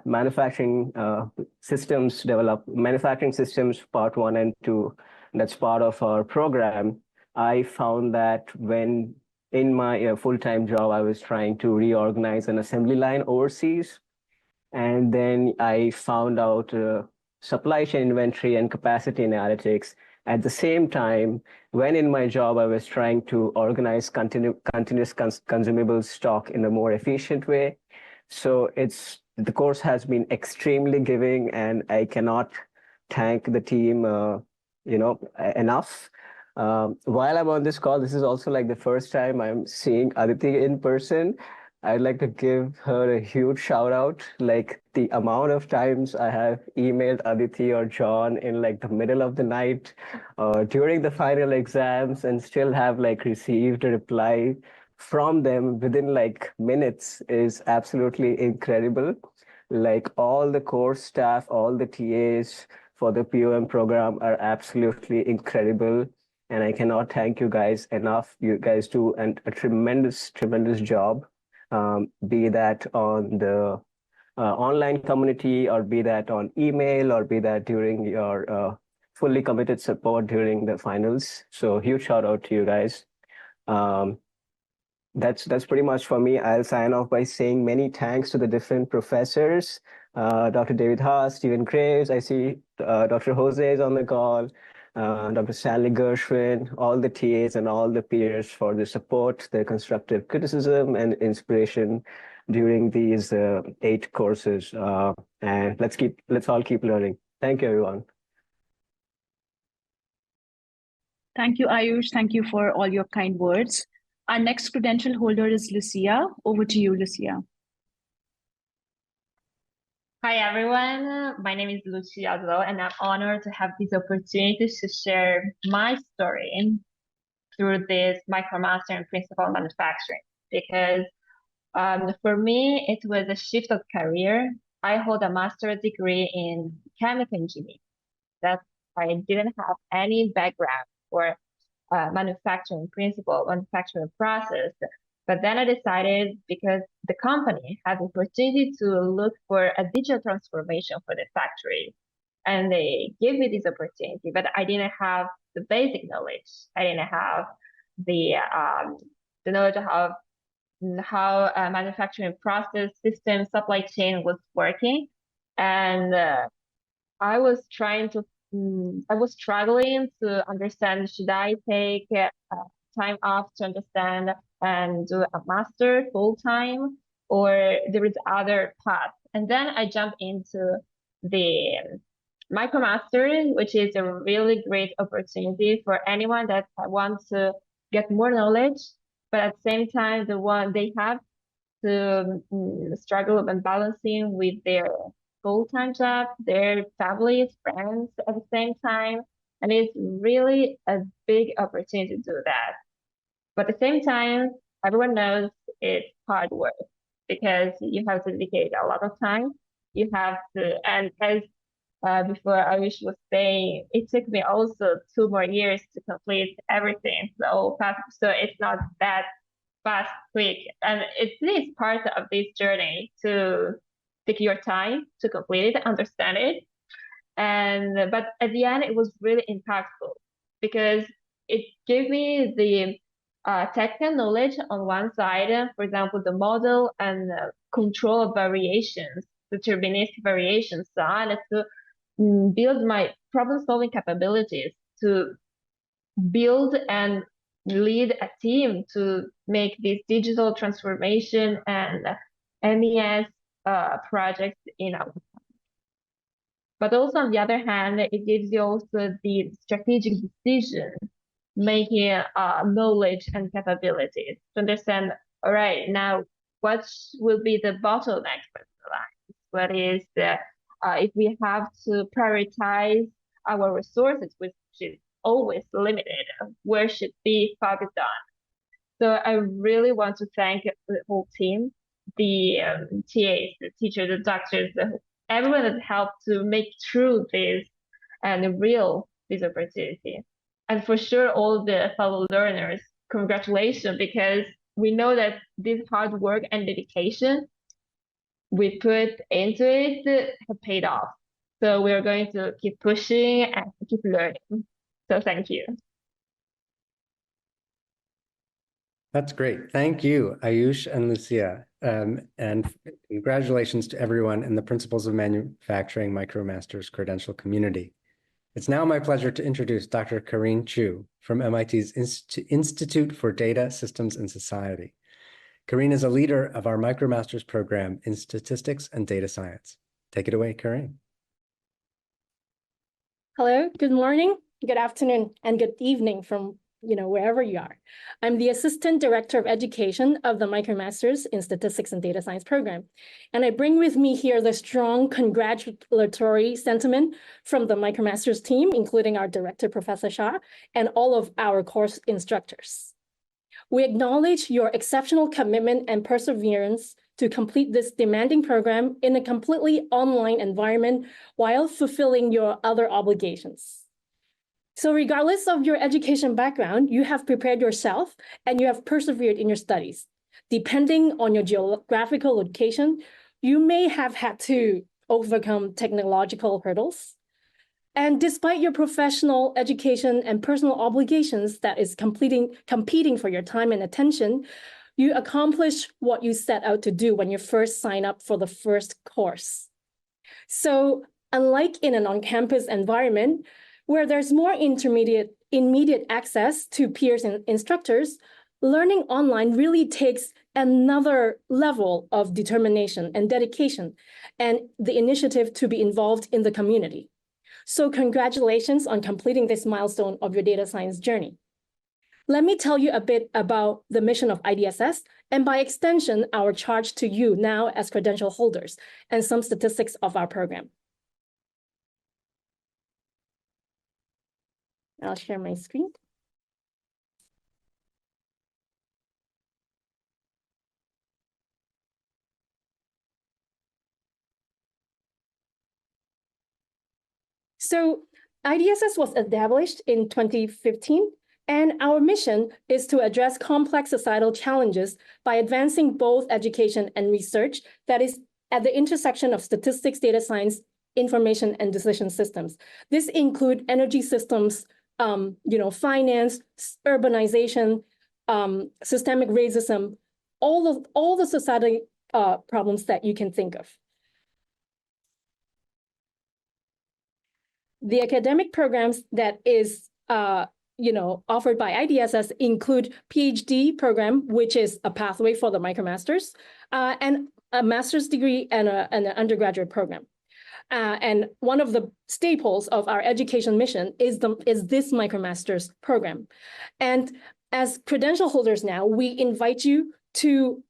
manufacturing systems part 1 and 2, that's part of our program. I found that when in my full-time job, I was trying to reorganize an assembly line overseas. And then I found out supply chain inventory and capacity analytics. At the same time, when in my job, I was trying to organize continuous consumable stock in a more efficient way. So the course has been extremely giving, and I cannot thank the team, enough. While I'm on this call, this is also like the first time I'm seeing Aditi in person. I'd like to give her a huge shout out. Like the amount of times I have emailed Aditi or John in like the middle of the night during the final exams and still have like received a reply from them within like minutes is absolutely incredible. Like all the course staff, all the TAs for the PoM program are absolutely incredible. And I cannot thank you guys enough. You guys do a tremendous, tremendous job. Be that on the online community, or be that on email, or be that during your fully committed support during the finals. So huge shout out to you guys. That's pretty much for me. I'll sign off by saying many thanks to the different professors, Dr. David Haas, Stephen Graves. I see Dr. Jose is on the call. Dr. Stanley Gershwin, all the TAs and all the peers for the support, the constructive criticism and inspiration during these 8 courses. And let's all keep learning. Thank you, everyone. Thank you, Aayush. Thank you for all your kind words. Our next credential holder is Lucia. Over to you, Lucia. Hi, everyone. My name is Luise Baloi, and I'm honored to have this opportunity to share my story through this MicroMaster in Principal Manufacturing. Because for me, it was a shift of career. I hold a master's degree in chemical engineering. That I didn't have any background for manufacturing principle, manufacturing process. But then I decided, because the company had the opportunity to look for a digital transformation for the factory, and they gave me this opportunity, but I didn't have the basic knowledge. I didn't have the knowledge of how a manufacturing process, system, supply chain was working. And I was struggling to understand, should I take time off to understand and do a master full time, or there is other path? And then I jumped into the MicroMasters, which is a really great opportunity for anyone that wants to get more knowledge, but at the same time, they have to struggle and balancing with their full-time job, their families, friends at the same time. And it's really a big opportunity to do that. But at the same time, everyone knows it's hard work, because you have to dedicate a lot of time. You have to, and as before Aayush was saying, it took me also 2 more years to complete everything. So it's not that fast, quick. And it is part of this journey to take your time to complete it, understand it. But at the end, it was really impactful, because it gave me the technical knowledge on one side, for example, the model and control of variations, deterministic variations, so on, to build my problem-solving capabilities, to build and lead a team to make this digital transformation and MES projects in our. But also, on the other hand, it gives you also the strategic decision making knowledge and capabilities to understand, all right, now what will be the bottleneck for the line? What is the, if we have to prioritize our resources, which is always limited, where should be focused on? So I really want to thank the whole team, the TAs, the teachers, the doctors, everyone that helped to make true this and real this opportunity. And for sure, all the fellow learners, congratulations, because we know that this hard work and dedication we put into it have paid off. So we're going to keep pushing and keep learning. So thank you. That's great. Thank you, Aayush and Lucia. And congratulations to everyone in the Principles of Manufacturing MicroMasters credential community. It's now my pleasure to introduce Dr. Karine Chu from MIT's Institute for Data, Systems, and Society. Karine is a leader of our MicroMasters program in Statistics and Data Science. Take it away, Karine. Hello, good morning, good afternoon, and good evening from wherever you are. I'm the Assistant Director of Education of the MicroMasters in Statistics and Data Science program. And I bring with me here the strong congratulatory sentiment from the MicroMasters team, including our director, Professor Shah, and all of our course instructors. We acknowledge your exceptional commitment and perseverance to complete this demanding program in a completely online environment while fulfilling your other obligations. So regardless of your education background, you have prepared yourself and you have persevered in your studies. Depending on your geographical location, you may have had to overcome technological hurdles. And despite your professional education and personal obligations that is competing for your time and attention, you accomplish what you set out to do when you first sign up for the first course. So unlike in an on-campus environment, where there's more immediate access to peers and instructors, learning online really takes another level of determination and dedication and the initiative to be involved in the community. So congratulations on completing this milestone of your data science journey. Let me tell you a bit about the mission of IDSS and by extension, our charge to you now as credential holders and some statistics of our program. I'll share my screen. So IDSS was established in 2015, and our mission is to address complex societal challenges by advancing both education and research that is at the intersection of statistics, data science, information, and decision systems. This include energy systems, finance, urbanization, systemic racism, all the society problems that you can think of. The academic programs that is offered by IDSS include PhD program, which is a pathway for the MicroMasters, and a master's degree and an undergraduate program. And one of the staples of our education mission is this MicroMasters program. And as credential holders now, we invite you to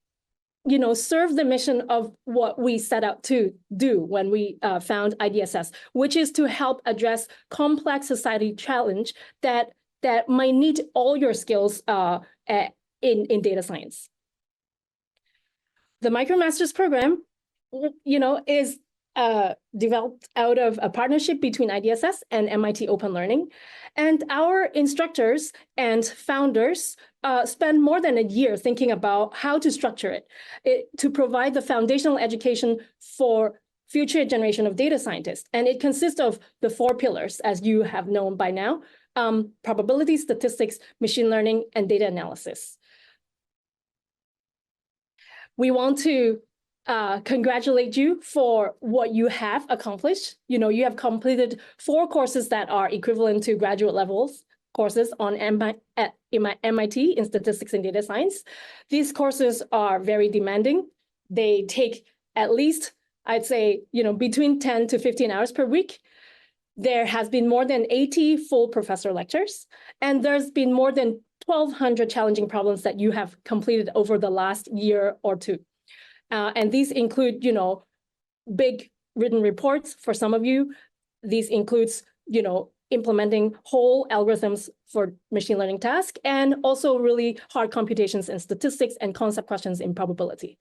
serve the mission of what we set out to do when we found IDSS, which is to help address complex society challenge that might need all your skills in data science. The MicroMasters program, is developed out of a partnership between IDSS and MIT Open Learning. And our instructors and founders spend more than a year thinking about how to structure it to provide the foundational education for future generation of data scientists. And it consists of the 4 pillars, as you have known by now, probability, statistics, machine learning, and data analysis. We want to congratulate you for what you have accomplished. You have completed 4 courses that are equivalent to graduate levels courses on MIT in statistics and data science. These courses are very demanding. They take at least, I'd say, between 10 to 15 hours per week. There has been more than 80 full professor lectures, and there's been more than 1,200 challenging problems that you have completed over the last year or 2. And these include, big written reports for some of you. These includes, implementing whole algorithms for machine learning tasks, and also really hard computations in statistics and concept questions in probability.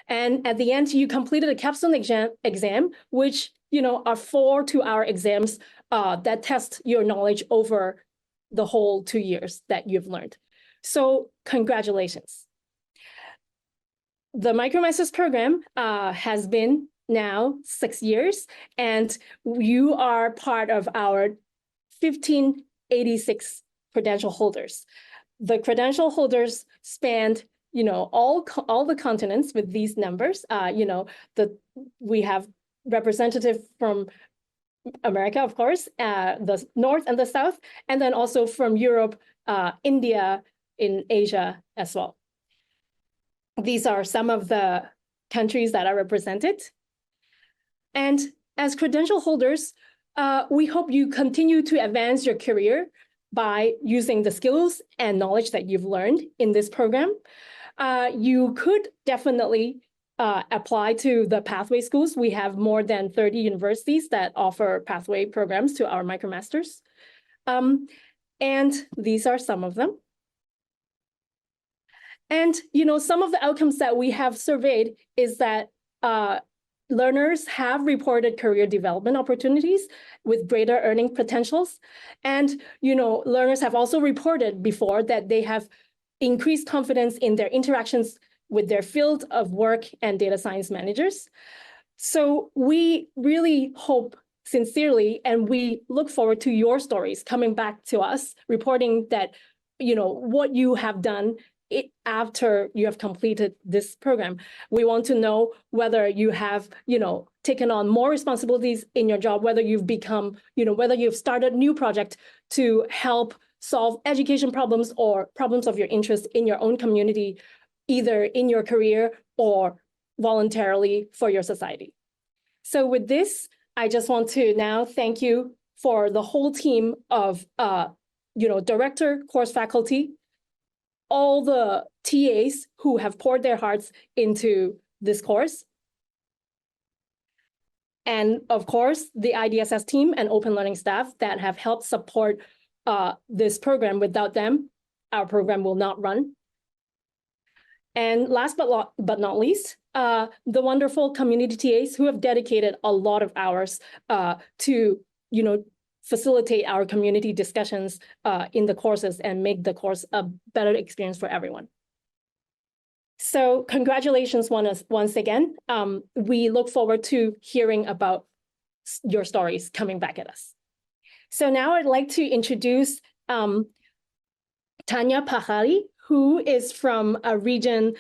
And at the end, you completed a capstone exam, which, are 4 2-hour exams that test your knowledge over the whole 2 years that you've learned. So congratulations. The MicroMasters program has been now 6 years, and you are part of our 1586 credential holders. The credential holders spanned, all the continents with these numbers. We have representative from America, of course, the North and the South, and then also from Europe, India, in Asia as well. These are some of the countries that are represented. And as credential holders, we hope you continue to advance your career by using the skills and knowledge that you've learned in this program. You could definitely apply to the pathway schools. We have more than 30 universities that offer pathway programs to our MicroMasters. And these are some of them. And some of the outcomes that we have surveyed is that learners have reported career development opportunities with greater earning potentials. And learners have also reported before that they have increased confidence in their interactions with their field of work and data science managers. So we really hope sincerely, and we look forward to your stories coming back to us, reporting that what you have done after you have completed this program. We want to know whether you have, taken on more responsibilities in your job, whether you've become, whether you've started a new project to help solve education problems or problems of your interest in your own community, either in your career or voluntarily for your society. So with this, I just want to now thank you for the whole team of, director, course faculty, all the TAs who have poured their hearts into this course. And of course, the IDSS team and open learning staff that have helped support this program. Without them, our program will not run. And last but not least, the wonderful community TAs who have dedicated a lot of hours to, facilitate our community discussions in the courses and make the course a better experience for everyone. So congratulations once again. We look forward to hearing about your stories coming back at us. So now I'd like to introduce Tanya Pakari, who is from a region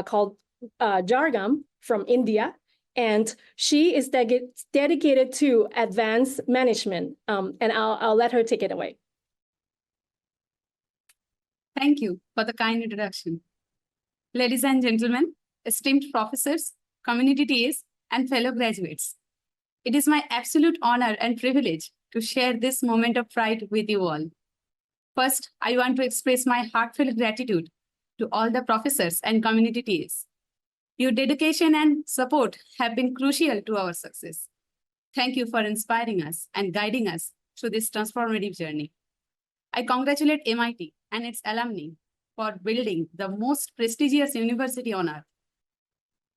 called Jharkhand from India. And she is dedicated to advanced management. And I'll let her take it away. Thank you for the kind introduction. Ladies and gentlemen, esteemed professors, community TAs, and fellow graduates, it is my absolute honor and privilege to share this moment of pride with you all. First, I want to express my heartfelt gratitude to all the professors and community TAs. Your dedication and support have been crucial to our success. Thank you for inspiring us and guiding us through this transformative journey. I congratulate MIT and its alumni for building the most prestigious university on earth.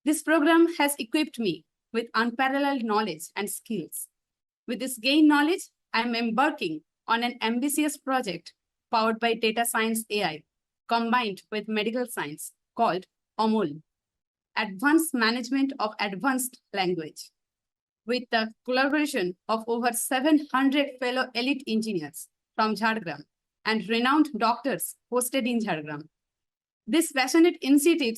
This program has equipped me with unparalleled knowledge and skills. With this gained knowledge, I am embarking on an ambitious project powered by data science AI, combined with medical science, called AMOL, Advanced Management of Advanced Language, with the collaboration of over 700 fellow elite engineers from Jharkhand and renowned doctors hosted in Jharkhand. This passionate initiative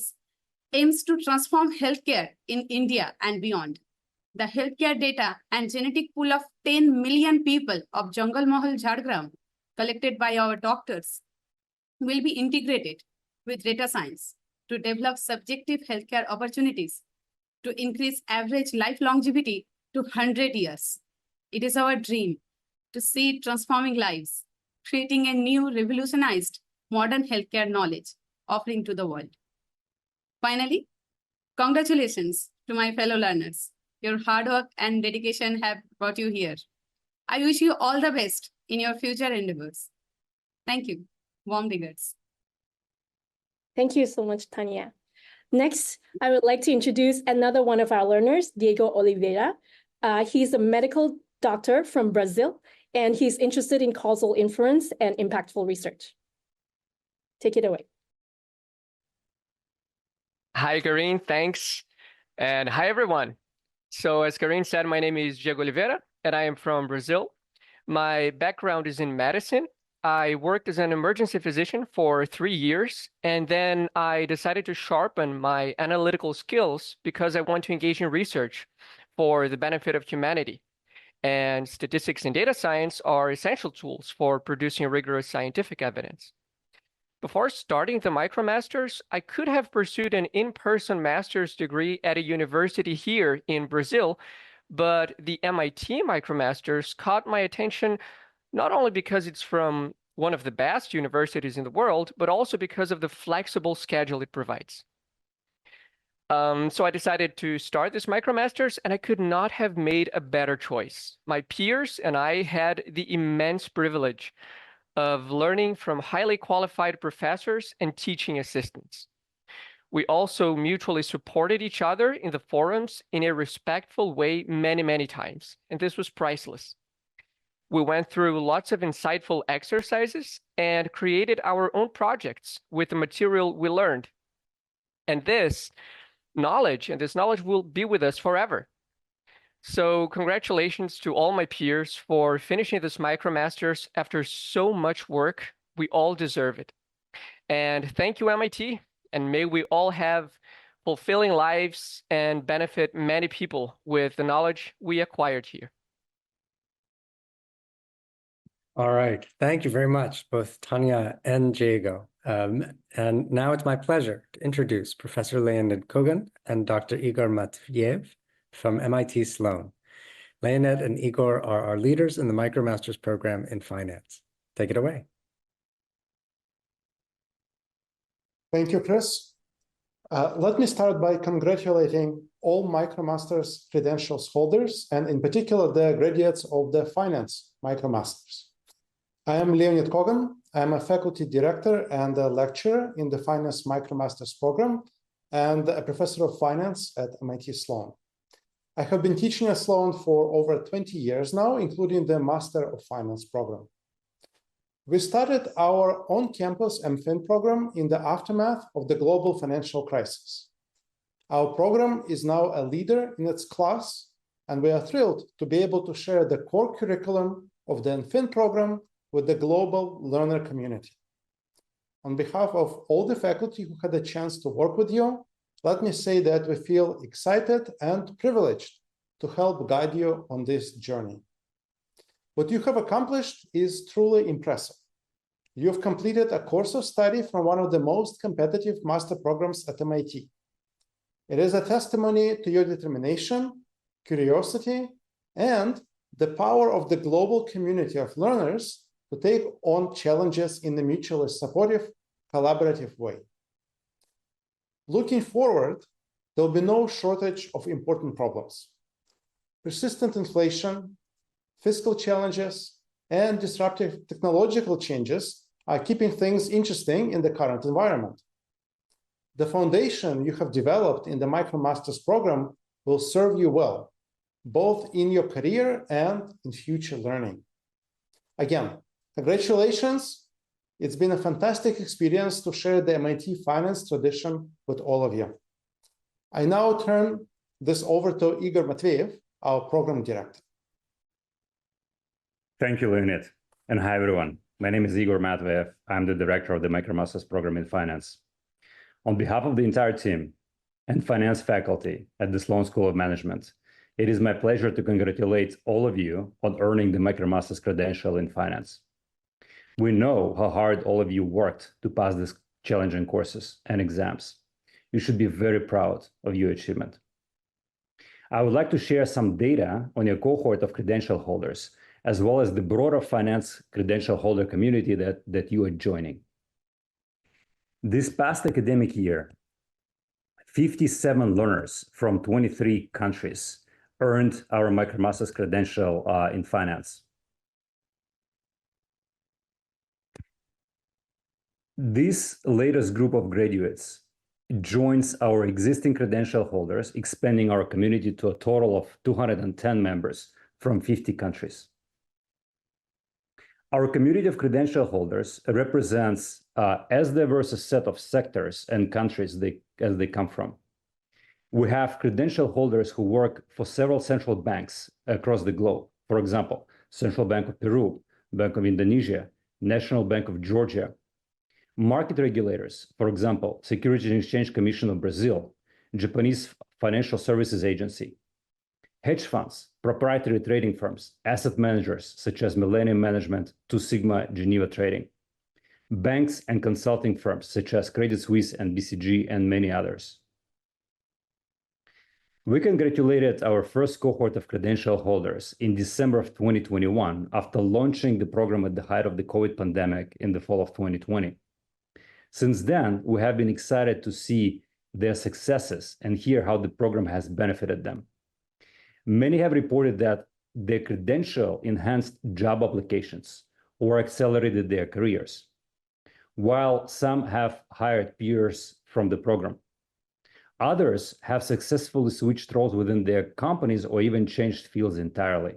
aims to transform healthcare in India and beyond. The healthcare data and genetic pool of 10 million people of Jungle Mahal, Jharkhand, collected by our doctors, will be integrated with data science to develop subjective healthcare opportunities to increase average life longevity to 100 years. It is our dream to see it transforming lives, creating a new revolutionized modern healthcare knowledge offering to the world. Finally, congratulations to my fellow learners. Your hard work and dedication have brought you here. I wish you all the best in your future endeavors. Thank you. Warm regards. Thank you so much, Tanya. Next, I would like to introduce another one of our learners, Diego Oliveira. He's a medical doctor from Brazil, and he's interested in causal inference and impactful research. Take it away. Hi, Karine, thanks. And hi, everyone. So as Karine said, my name is Diego Oliveira, and I am from Brazil. My background is in medicine. I worked as an emergency physician for 3 years, and then I decided to sharpen my analytical skills because I want to engage in research for the benefit of humanity. and statistics and data science are essential tools for producing rigorous scientific evidence. Before starting the MicroMasters, I could have pursued an in-person master's degree at a university here in Brazil, but the MIT MicroMasters caught my attention not only because it's from one of the best universities in the world, but also because of the flexible schedule it provides. So I decided to start this MicroMasters, and I could not have made a better choice. My peers and I had the immense privilege of learning from highly qualified professors and teaching assistants. We also mutually supported each other in the forums in a respectful way many, many times, and this was priceless. We went through lots of insightful exercises and created our own projects with the material we learned. And this knowledge will be with us forever. So congratulations to all my peers for finishing this MicroMasters after so much work. We all deserve it. And thank you, MIT, and may we all have fulfilling lives and benefit many people with the knowledge we acquired here. All right. Thank you very much, both Tanya and Diego. And now it's my pleasure to introduce Professor Leonid Kogan and Dr. Igor Matveyev from MIT Sloan. Leonid and Igor are our leaders in the MicroMasters program in finance. Take it away. Thank you, Chris. Let me start by congratulating all MicroMasters credentials holders, and in particular, the graduates of the finance MicroMasters. I am Leonid Kogan. I am a faculty director and a lecturer in the Finance MicroMasters program and a professor of finance at MIT Sloan. I have been teaching at Sloan for over 20 years now, including the Master of Finance program. We started our on-campus MFin program in the aftermath of the global financial crisis. Our program is now a leader in its class, and we are thrilled to be able to share the core curriculum of the MFin program with the global learner community. On behalf of all the faculty who had a chance to work with you, let me say that we feel excited and privileged to help guide you on this journey. What you have accomplished is truly impressive. You've completed a course of study from one of the most competitive master programs at MIT. It is a testimony to your determination, curiosity, and the power of the global community of learners to take on challenges in a mutually supportive, collaborative way. Looking forward, there will be no shortage of important problems. Persistent inflation, fiscal challenges, and disruptive technological changes are keeping things interesting in the current environment. The foundation you have developed in the MicroMasters program will serve you well, both in your career and in future learning. Again, congratulations. It's been a fantastic experience to share the MIT finance tradition with all of you. I now turn this over to Igor Matveyev, our program director. Thank you, Leonid. And hi, everyone. My name is Igor Matveyev. I'm the director of the MicroMasters program in finance. On behalf of the entire team and finance faculty at the Sloan School of Management, it is my pleasure to congratulate all of you on earning the MicroMasters credential in finance. We know how hard all of you worked to pass these challenging courses and exams. You should be very proud of your achievement. I would like to share some data on your cohort of credential holders, as well as the broader finance credential holder community that you are joining. This past academic year, 57 learners from 23 countries earned our MicroMasters credential in finance. This latest group of graduates joins our existing credential holders, expanding our community to a total of 210 members from 50 countries. Our community of credential holders represents as diverse a set of sectors and countries as they come from. We have credential holders who work for several central banks across the globe. For example, Central Bank of Peru, Bank of Indonesia, National Bank of Georgia. Market regulators, for example, Securities and Exchange Commission of Brazil, Japanese Financial Services Agency. hedge funds, proprietary trading firms, asset managers such as Millennium Management, Two Sigma, Geneva Trading, banks and consulting firms such as Credit Suisse and BCG, and many others. We congratulated our first cohort of credential holders in December of 2021 after launching the program at the height of the COVID pandemic in the fall of 2020. Since then, we have been excited to see their successes and hear how the program has benefited them. Many have reported that their credential enhanced job applications or accelerated their careers, while some have hired peers from the program. Others have successfully switched roles within their companies or even changed fields entirely.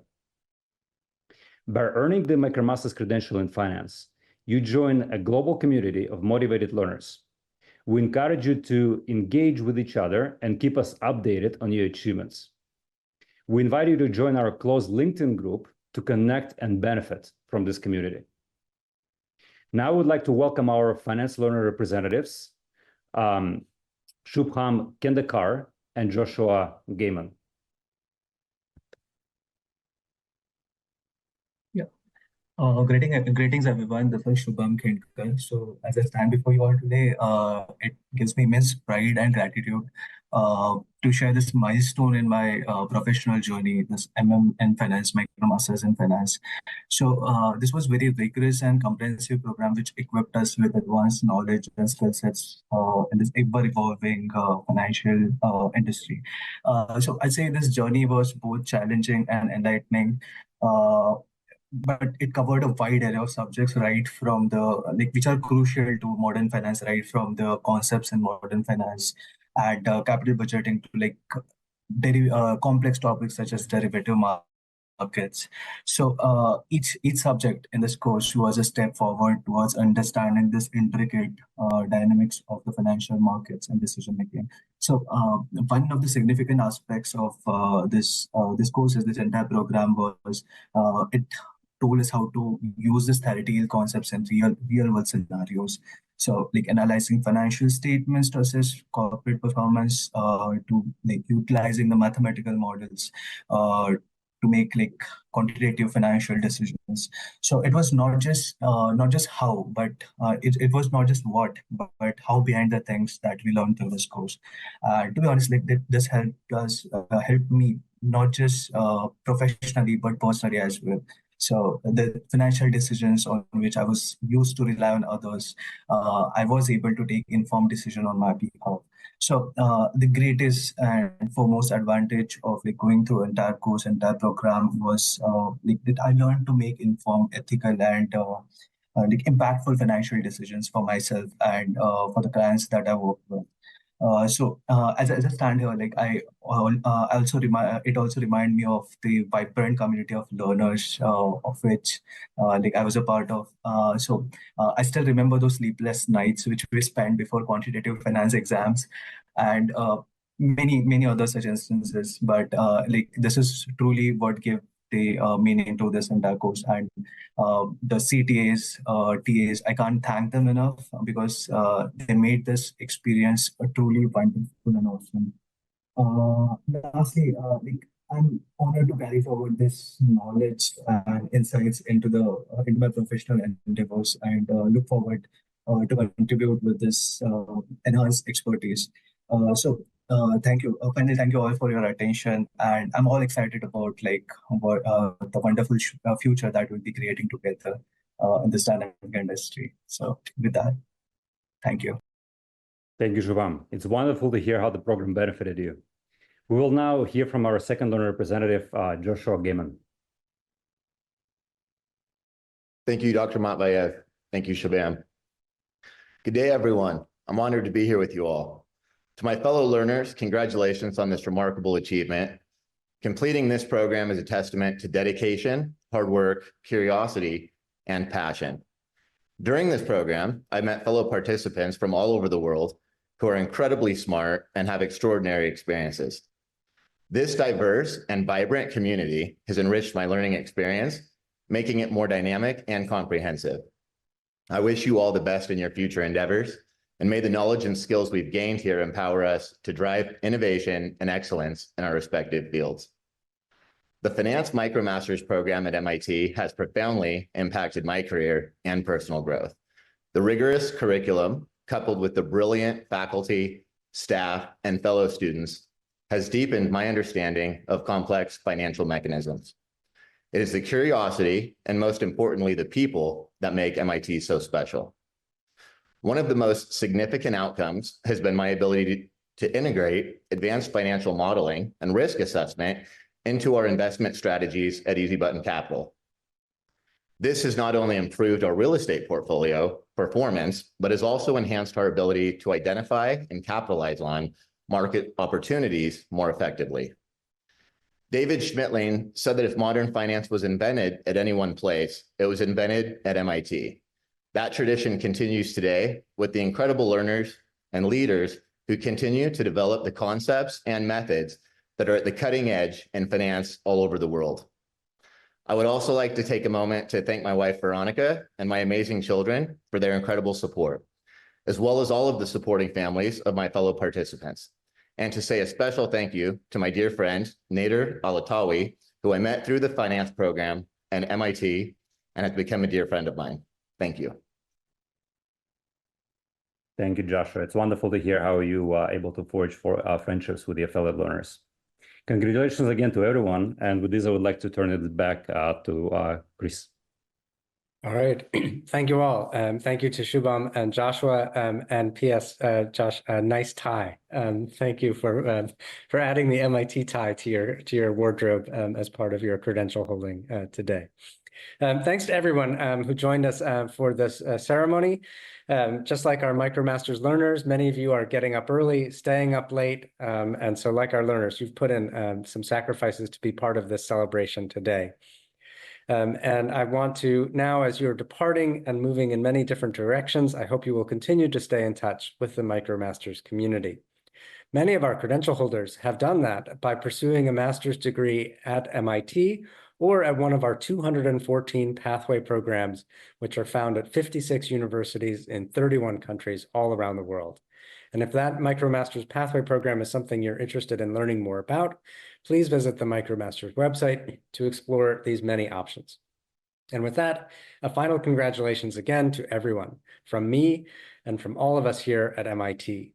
By earning the MicroMasters credential in finance, you join a global community of motivated learners. We encourage you to engage with each other and keep us updated on your achievements. We invite you to join our closed LinkedIn group to connect and benefit from this community. Now I would like to welcome our finance learner representatives, Shubham Kumar and Joshua Gaimon. Greetings everyone. This is Shubham Kumar. So as I stand before you all today, it gives me immense pride and gratitude to share this milestone in my professional journey, this MM in finance, MicroMasters in finance. So this was very rigorous and comprehensive program which equipped us with advanced knowledge and skill sets in this ever-evolving financial industry. So I'd say this journey was both challenging and enlightening. But it covered a wide array of subjects, right from the which are crucial to modern finance, right from the concepts in modern finance and capital budgeting to complex topics such as derivative markets. So each subject in this course was a step forward towards understanding this intricate dynamics of the financial markets and decision making. So one of the significant aspects of this course, is this entire program was it told us how to use this theoretical concepts in real world scenarios. So analyzing financial statements to assess corporate performance, to utilizing the mathematical models to make quantitative financial decisions. So it was not just how, but it was not just what, but how behind the things that we learned through this course. To be honest, this helped me not just professionally but personally as well. So the financial decisions on which I was used to rely on others, I was able to take informed decision on my behalf. So the greatest and foremost advantage of going through entire program was that I learned to make informed, ethical, and impactful financial decisions for myself and for the clients that I work with. So as I stand here, it also remind me of the vibrant community of learners of which I was a part of. So I still remember those sleepless nights which we spent before quantitative finance exams, and many other such instances. But this is truly what gave the meaning to this entire course. And the CTAs, TAs, I can't thank them enough because they made this experience truly wonderful and awesome. Lastly, I'm honored to carry forward this knowledge and insights into my professional endeavors, and look forward to contribute with this enhanced expertise. Thank you. Finally, thank you all for your attention, and I'm all excited about the wonderful future that we'll be creating together in this dynamic industry. So with that, thank you. Thank you, Shubham. It's wonderful to hear how the program benefited you. We will now hear from our second learner representative, Joshua Gaimon. Thank you, Dr. Matveyev. Thank you, Shubham. Good day, everyone. I'm honored to be here with you all. To my fellow learners, congratulations on this remarkable achievement. Completing this program is a testament to dedication, hard work, curiosity, and passion. During this program, I met fellow participants from all over the world who are incredibly smart and have extraordinary experiences. This diverse and vibrant community has enriched my learning experience, making it more dynamic and comprehensive. I wish you all the best in your future endeavors, and may the knowledge and skills we've gained here empower us to drive innovation and excellence in our respective fields. The Finance MicroMasters program at MIT has profoundly impacted my career and personal growth. The rigorous curriculum, coupled with the brilliant faculty, staff, and fellow students, has deepened my understanding of complex financial mechanisms. It is the curiosity, and most importantly, the people that make MIT so special. One of the most significant outcomes has been my ability to integrate advanced financial modeling and risk assessment into our investment strategies at Easy Button Capital. This has not only improved our real estate portfolio performance, but has also enhanced our ability to identify and capitalize on market opportunities more effectively. David Schmitling said that if modern finance was invented at any one place, it was invented at MIT. That tradition continues today with the incredible learners and leaders who continue to develop the concepts and methods that are at the cutting edge in finance all over the world. I would also like to take a moment to thank my wife, Veronica, and my amazing children for their incredible support, as well as all of the supporting families of my fellow participants. And to say a special thank you to my dear friend, Nader Alatawi, who I met through the finance program at MIT and has become a dear friend of mine. Thank you. Thank you, Joshua. It's wonderful to hear how you are able to forge friendships with your fellow learners. Congratulations again to everyone. And with this, I would like to turn it back to Chris. All right. Thank you all. Thank you to Shubham and Joshua, and P.S. Josh, nice tie. Thank you for adding the MIT tie to your wardrobe as part of your credential holding today. Thanks to everyone who joined us for this ceremony. Just like our MicroMasters learners, many of you are getting up early, staying up late, and so like our learners, you've put in some sacrifices to be part of this celebration today. And I want to now, as you're departing and moving in many different directions, I hope you will continue to stay in touch with the MicroMasters community. Many of our credential holders have done that by pursuing a master's degree at MIT or at one of our 214 pathway programs, which are found at 56 universities in 31 countries all around the world. And if that MicroMasters pathway program is something you're interested in learning more about, please visit the MicroMasters website to explore these many options. And with that, a final congratulations again to everyone from me and from all of us here at MIT.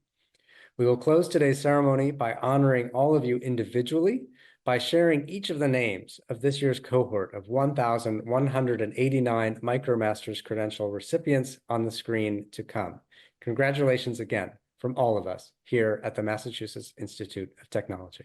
We will close today's ceremony by honoring all of you individually by sharing each of the names of this year's cohort of 1,189 MicroMasters credential recipients on the screen to come. Congratulations again from all of us here at the Massachusetts Institute of Technology.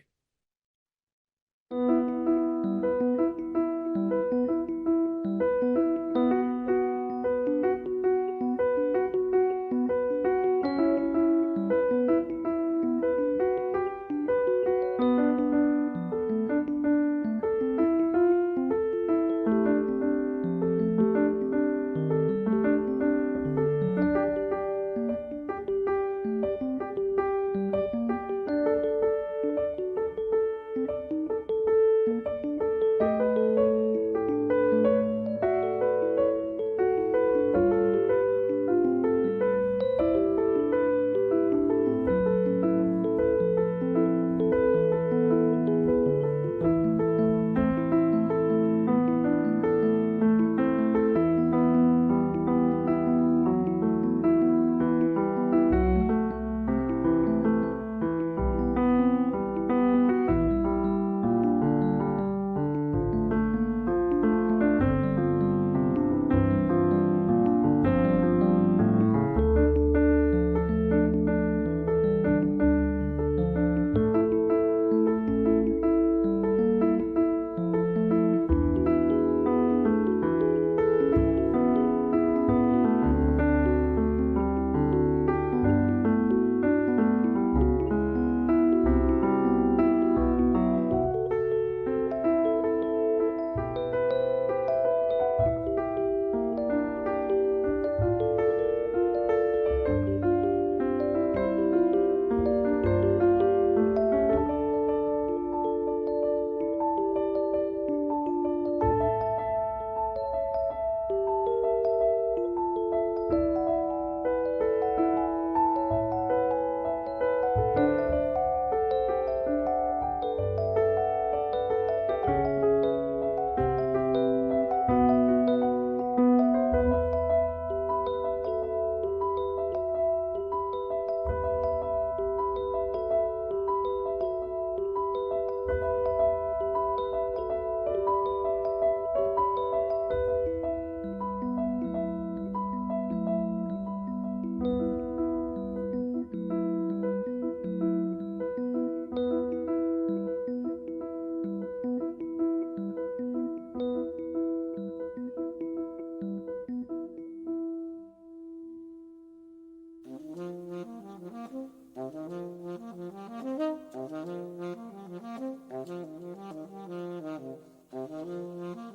all.